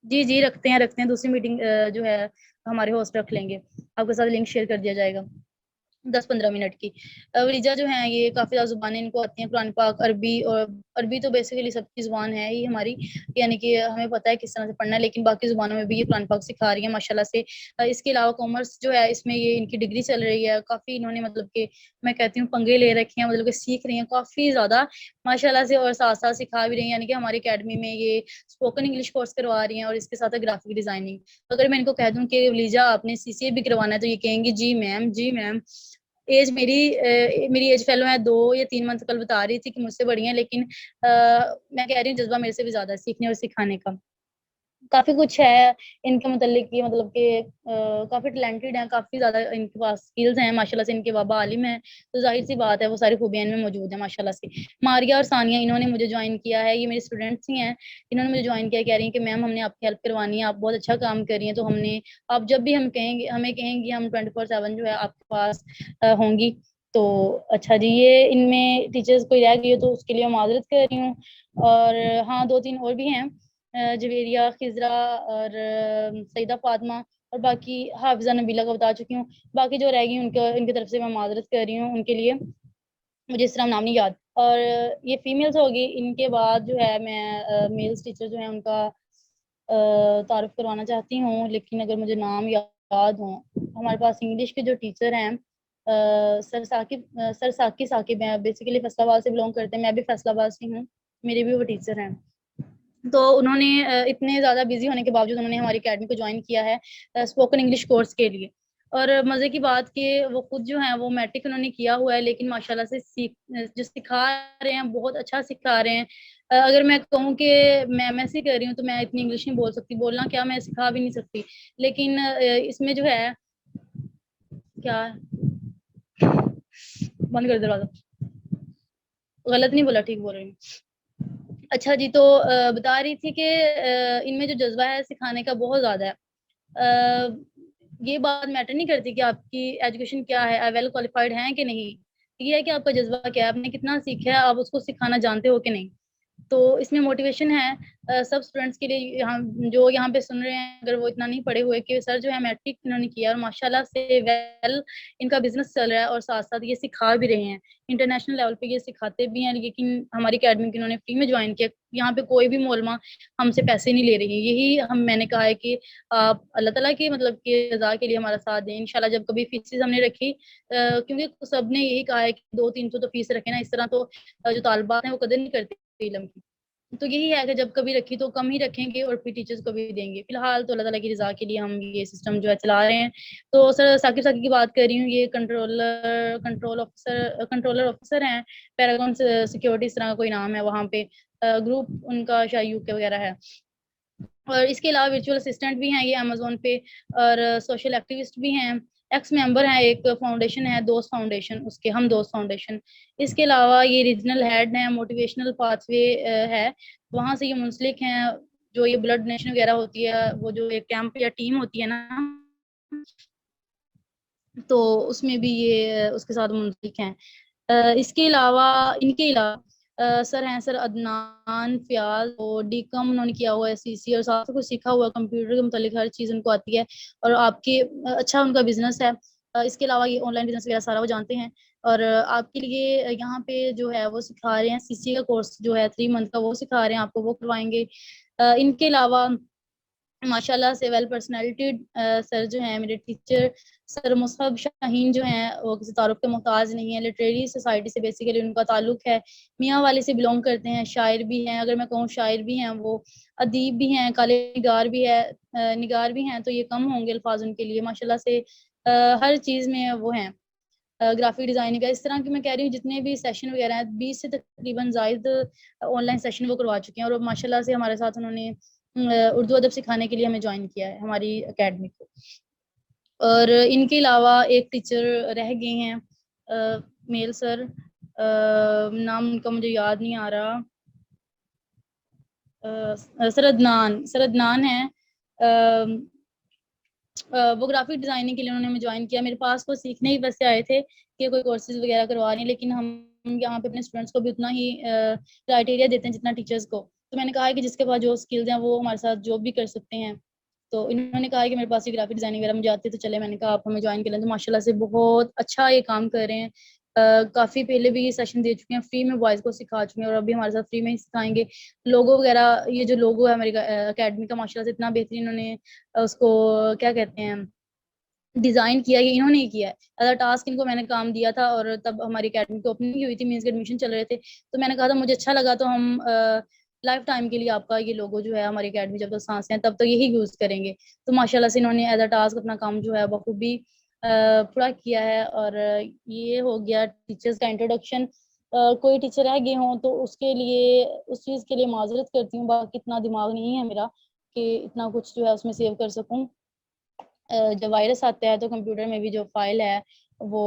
جی رکھتے ہیں. دوسری میٹنگ جو ہے ہمارے ہوسٹ رکھ لیں گے، آپ کے ساتھ لنک شیئر کر دیا جائے گا 10-15 منٹ کی. ولیجہ جو ہیں یہ کافی زیادہ زبانیں ان کو آتی ہیں، قرآن پاک، عربی. اور عربی تو بیسیکلی سب کی زبان ہے ہی ہماری، یعنی کہ ہمیں پتہ ہے کس طرح سے پڑھنا ہے، لیکن باقی زبانوں میں بھی یہ قرآن پاک سکھا رہی ہیں ماشاء اللہ سے. اس کے علاوہ کامرس جو ہے اس میں یہ ان کی ڈگری چل رہی ہے. کافی انہوں نے مطلب کہ میں کہتی ہوں پنگے لے رکھے ہیں، مطلب کہ سیکھ رہی ہیں کافی زیادہ ماشاء اللہ سے، اور ساتھ ساتھ سکھا بھی رہی ہیں. یعنی کہ ہماری اکیڈمی میں یہ اسپوکن انگلش کورس کروا رہی ہیں اور اس کے ساتھ گرافک ڈیزائننگ. اگر میں ان کو کہہ دوں کہ ولیجہ آپ نے CCA بھی کروانا ہے تو یہ کہیں گی جی میم. ایج میری ایج فیلو ہے 2 یا 3 منتھ، کل بتا رہی تھی کہ مجھ سے بڑی ہیں، لیکن میں کہہ رہی ہوں جذبہ میرے سے بھی زیادہ ہے سیکھنے اور سکھانے کا. کافی کچھ ہے ان کے متعلق، یہ مطلب کہ کافی ٹیلنٹڈ ہیں، کافی زیادہ ان کے پاس اسکلز ہیں ماشاء اللہ سے. ان کے بابا عالم ہیں تو ظاہر سی بات ہے وہ ساری خوبیاں ان میں موجود ہیں ماشاء اللہ سے. ماریہ اور ثانیہ انہوں نے مجھے جوائن کیا ہے، یہ میری اسٹوڈنٹس ہی ہیں. انہوں نے مجھے جوائن کیا، کہہ رہی ہیں کہ میم ہم نے آپ کی ہیلپ کروانی ہے، آپ بہت اچھا کام کر رہی ہیں، تو ہم نے آپ جب بھی ہمیں کہیں گی ہم 24/7 جو ہے آپ کے پاس ہوں گی. تو اچھا جی، یہ ان میں ٹیچرز کوئی رہ گئی ہو تو اس کے لیے میں معذرت کر رہی ہوں. اور ہاں 2-3 اور بھی ہیں، جویریہ، خضرا اور سیدہ فاطمہ، اور باقی حافظہ نبیلہ کا بتا چکی ہوں. باقی جو رہ گئی ان کی طرف سے میں معذرت کر رہی ہوں، ان کے لیے مجھے اس طرح نام نہیں یاد. اور یہ فیمیلز ہوگی. ان کے بعد جو ہے میں میلز ٹیچر جو ہیں ان کا تعارف کروانا چاہتی ہوں، لیکن اگر مجھے نام یاد ہوں. ہمارے پاس انگلش کے جو ٹیچر ہیں سر ثاقب ہیں، بیسیکلی فیصل آباد سے بلونگ کرتے ہیں، میں بھی فیصل آباد سے ہوں، میرے بھی وہ ٹیچر ہیں. تو انہوں نے اتنے زیادہ بزی ہونے کے باوجود انہوں نے ہماری اکیڈمی کو جوائن کیا ہے اسپوکن انگلش کورس کے لیے. اور مزے کی بات کہ وہ خود جو ہیں وہ میٹرک انہوں نے کیا ہوا ہے، لیکن ماشاءاللہ سے جو سکھا رہے ہیں بہت اچھا سکھا رہے ہیں. اگر میں کہوں کہ میں ایس سی کر رہی ہوں تو میں اتنی انگلش نہیں بول سکتی، بولنا کیا میں سکھا بھی نہیں سکتی، لیکن اس میں جو ہے کیا بند کر دروازہ، غلط نہیں بولا، ٹھیک بول رہی ہوں. اچھا جی، تو بتا رہی تھی کہ ان میں جو جذبہ ہے سکھانے کا بہت زیادہ ہے. یہ بات میٹر نہیں کرتی کہ آپ کی ایجوکیشن کیا ہے، ویل کوالیفائڈ ہیں کہ نہیں، یہ ہے کہ آپ کا جذبہ کیا ہے، آپ نے کتنا سیکھا ہے، آپ اس کو سکھانا جانتے ہو کہ نہیں. تو اس میں موٹیویشن ہے سب اسٹوڈنٹس کے لیے جو یہاں پہ سن رہے ہیں، اگر وہ اتنا نہیں پڑھے ہوئے کہ سر جو ہے میٹرک انہوں نے کیا اور ماشاءاللہ سے ویل ان کا بزنس چل رہا ہے اور ساتھ ساتھ یہ سکھا بھی رہے ہیں انٹرنیشنل لیول پہ، یہ سکھاتے بھی ہیں. لیکن ہماری اکیڈمی کی انہوں نے فری میں جوائن کیا، یہاں پہ کوئی بھی مولما ہم سے پیسے نہیں لے رہی. یہی میں نے کہا ہے کہ آپ اللہ تعالیٰ کی مطلب کہ رضا کے لیے ہمارا ساتھ دیں. انشاءاللہ جب کبھی فیسز ہم نے رکھی کیونکہ سب نے یہی کہا ہے کہ 200-300 تو فیس رکھے نا، اس طرح تو جو طالبات ہیں وہ قدر نہیں کرتے علم کی. تو یہی ہے کہ جب کبھی رکھی تو کم ہی رکھیں گے اور پھر ٹیچرز کو بھی دیں گے. فی الحال تو اللہ تعالیٰ کی رضا کے لیے ہم یہ سسٹم جو ہے چلا رہے ہیں. تو سر ثاقب کی بات کر رہی ہوں، یہ کنٹرولر آفیسر ہیں پیراگون سیکیورٹی، اس طرح کا کوئی نام ہے وہاں پہ، گروپ ان کا شاید UK وغیرہ ہے. اور اس کے علاوہ ورچوئل اسسٹنٹ بھی ہیں یہ Amazon پہ، اور سوشل ایکٹیوسٹ بھی ہیں، ایکس ممبر ہیں. ایک فاؤنڈیشن ہے دوست فاؤنڈیشن، اس کے ہم دوست فاؤنڈیشن. اس کے علاوہ یہ ریجنل ہیڈ ہیں، موٹیویشنل پاتھ وے ہے وہاں سے یہ منسلک ہیں. جو یہ بلڈ ڈونیشن وغیرہ ہوتی ہے، وہ جو ایک کیمپ یا ٹیم ہوتی ہے نا، تو اس میں بھی یہ اس کے ساتھ منسلک ہیں. اس کے علاوہ ان کے علاوہ سر ہیں سر عدنان فیاض، اور ڈی کم انہوں نے کیا ہوا ہے CC، اور ساتھ کچھ سیکھا ہوا ہے کمپیوٹر کے متعلق، ہر چیز ان کو آتی ہے اور آپ کے اچھا ان کا بزنس ہے. اس کے علاوہ یہ آن لائن بزنس وغیرہ سارا وہ جانتے ہیں. اور آپ کے لیے یہاں پہ جو ہے وہ سکھا رہے ہیں CC کا کورس جو ہے 3 منتھ کا، وہ سکھا رہے ہیں آپ کو، وہ کروائیں گے. ان کے علاوہ ماشاء اللہ سے ویل پرسنالٹیڈ سر جو ہیں میرے ٹیچر سر مصحب شاہین جو ہیں، وہ کسی تعارف کے محتاج نہیں ہے. لٹریری سوسائٹی سے بیسیکلی ان کا تعلق ہے، میاں والے سے بلونگ کرتے ہیں، شاعر بھی ہیں، اگر میں کہوں شاعر بھی ہیں، وہ ادیب بھی ہیں، کالے نگار بھی ہے، نگار بھی ہیں، تو یہ کم ہوں گے الفاظ ان کے لیے. ماشاء اللہ سے ہر چیز میں وہ ہیں. گرافک ڈیزائننگ کا، اس طرح کی میں کہہ رہی ہوں جتنے بھی سیشن وغیرہ ہیں 20 سے تقریباً زائد آن لائن سیشن وہ کروا چکے ہیں، اور ماشاء اللہ سے ہمارے ساتھ انہوں نے اردو ادب سکھانے کے لیے ہمیں جوائن کیا ہے ہماری اکیڈمی کو. اور ان کے علاوہ ایک ٹیچر رہ گئے ہیں میل سر، نام ان کا مجھے یاد نہیں آ رہا، سردنان ہیں. وہ گرافک ڈیزائننگ کے لیے انہوں نے ہمیں جوائن کیا. میرے پاس وہ سیکھنے ہی بس سے آئے تھے کہ کوئی کورسز وغیرہ کروا رہی ہیں، لیکن ہم یہاں پہ اپنے اسٹوڈنٹس کو بھی اتنا ہی کرائٹیریا دیتے ہیں جتنا ٹیچرس کو. تو میں نے کہا کہ جس کے پاس جو اسکلز ہیں وہ ہمارے ساتھ جاب بھی کر سکتے ہیں. تو انہوں نے کہا کہ میرے پاس یہ گرافک ڈیزائننگ وغیرہ مجھے آتی ہے تو چلے. میں نے کہا آپ ہمیں جوائن کر لیں. تو ماشاء اللہ سے بہت اچھا یہ کام کر رہے ہیں. کافی پہلے بھی یہ سیشن دے چکے ہیں، فری میں بوائز کو سکھا چکے ہیں، اور ابھی ہمارے ساتھ فری میں ہی سکھائیں گے. لوگو وغیرہ، یہ جو لوگو ہے ہماری اکیڈمی کا، ماشاء اللہ سے اتنا بہترین انہوں نے اس کو کیا کہتے ہیں ڈیزائن کیا. یہ انہوں نے کیا ہے. ایز ٹاسک ان کو میں نے کام دیا تھا، اور تب ہماری اکیڈمی کو اوپننگ ہوئی تھی، مینس کے ایڈمیشن چل رہے تھے. تو میں نے کہا تھا مجھے اچھا لگا تو ہم لائف ٹائم کے لیے آپ کا یہ لوگو جو ہے ہماری اکیڈمی جب تک سانس ہیں تب تک یہی یوز کریں گے. تو ماشاء اللہ سے انہوں نے ایز اے ٹاسک اپنا کام جو ہے بخوبی پورا کیا ہے. اور یہ ہو گیا ٹیچرز کا انٹروڈکشن. کوئی ٹیچر رہ گئے ہوں تو اس کے لیے اس چیز کے لیے معذرت کرتی ہوں. باقی اتنا دماغ نہیں ہے میرا کہ اتنا کچھ جو ہے اس میں سیو کر سکوں. جب وائرس آتا ہے تو کمپیوٹر میں بھی جو فائل ہے وہ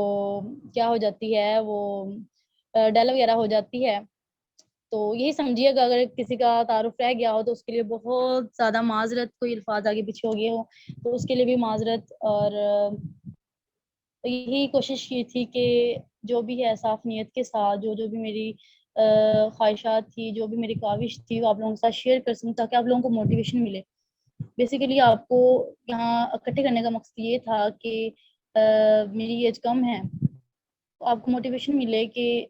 کیا ہو جاتی ہے، وہ ڈیل وغیرہ ہو جاتی ہے. تو یہی سمجھیے گا اگر کسی کا تعارف رہ گیا ہو تو اس کے لیے بہت زیادہ معذرت، کوئی الفاظ آگے پیچھے ہو گئے ہو تو اس کے لیے بھی معذرت. اور یہی کوشش کی تھی کہ جو بھی ہے صاف نیت کے ساتھ جو بھی میری خواہشات تھی، جو بھی میری کاوش تھی، وہ آپ لوگوں کے ساتھ شیئر کر سکوں تاکہ آپ لوگوں کو موٹیویشن ملے. بیسیکلی آپ کو یہاں اکٹھے کرنے کا مقصد یہ تھا کہ میری ایج کم ہے، آپ کو موٹیویشن ملے کہ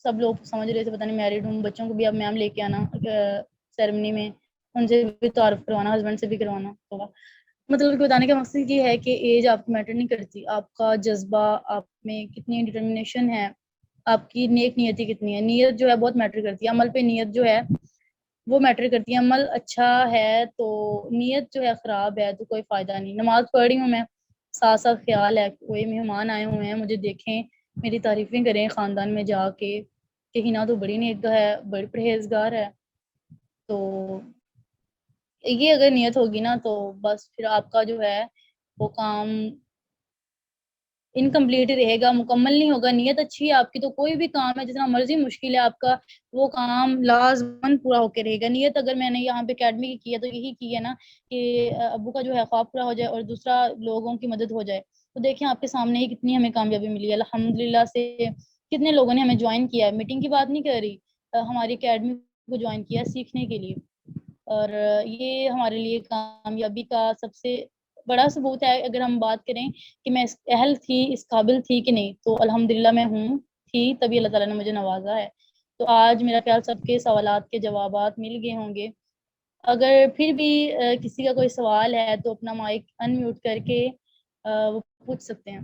سب لوگ سمجھ رہے تھے پتہ نہیں میرڈ ہوں، بچوں کو بھی اب میم لے کے آنا سیرمنی میں، ان سے بھی تعارف کروانا، ہسبینڈ سے بھی کروانا ہوگا. مطلب کہ بتانے کا مقصد یہ ہے کہ ایج آپ کو میٹر نہیں کرتی، آپ کا جذبہ، آپ میں کتنی ڈٹرمنیشن ہے، آپ کی نیک نیتی کتنی ہے. نیت جو ہے بہت میٹر کرتی ہے. عمل پہ نیت جو ہے وہ میٹر کرتی ہے. عمل اچھا ہے تو نیت جو ہے خراب ہے تو کوئی فائدہ نہیں. نماز پڑھ رہی ہوں میں، ساتھ ساتھ خیال ہے کوئی مہمان آئے ہوئے ہیں مجھے دیکھیں، میری تعریفیں کریں خاندان میں جا کے کہ ہنا تو بڑی نیک ہے، بڑی پرہیزگار ہے. تو یہ اگر نیت ہوگی نا تو بس پھر آپ کا جو ہے وہ کام انکمپلیٹ ہی رہے گا، مکمل نہیں ہوگا. نیت اچھی ہے آپ کی تو کوئی بھی کام ہے جتنا مرضی مشکل ہے آپ کا وہ کام لازماً پورا ہو کے رہے گا. نیت اگر میں نے یہاں پہ اکیڈمی کی ہے تو یہی کی ہے نا کہ ابو کا جو ہے خواب پورا ہو جائے اور دوسرا لوگوں کی مدد ہو جائے. تو دیکھیں آپ کے سامنے ہی کتنی ہمیں کامیابی ملی ہے الحمدللہ سے. کتنے لوگوں نے ہمیں جوائن کیا ہے، میٹنگ کی بات نہیں کر رہی، ہماری اکیڈمی کو جوائن کیا سیکھنے کے لیے. اور یہ ہمارے لیے کامیابی کا سب سے بڑا ثبوت ہے. اگر ہم بات کریں کہ میں اس اہل تھی، اس قابل تھی کہ نہیں، تو الحمدللہ میں ہوں تھی، تبھی اللہ تعالیٰ نے مجھے نوازا ہے. تو آج میرا خیال سب کے سوالات کے جوابات مل گئے ہوں گے. اگر پھر بھی کسی کا کوئی سوال ہے تو اپنا مائک ان میوٹ کر کے وہ پوچھ سکتے ہیں.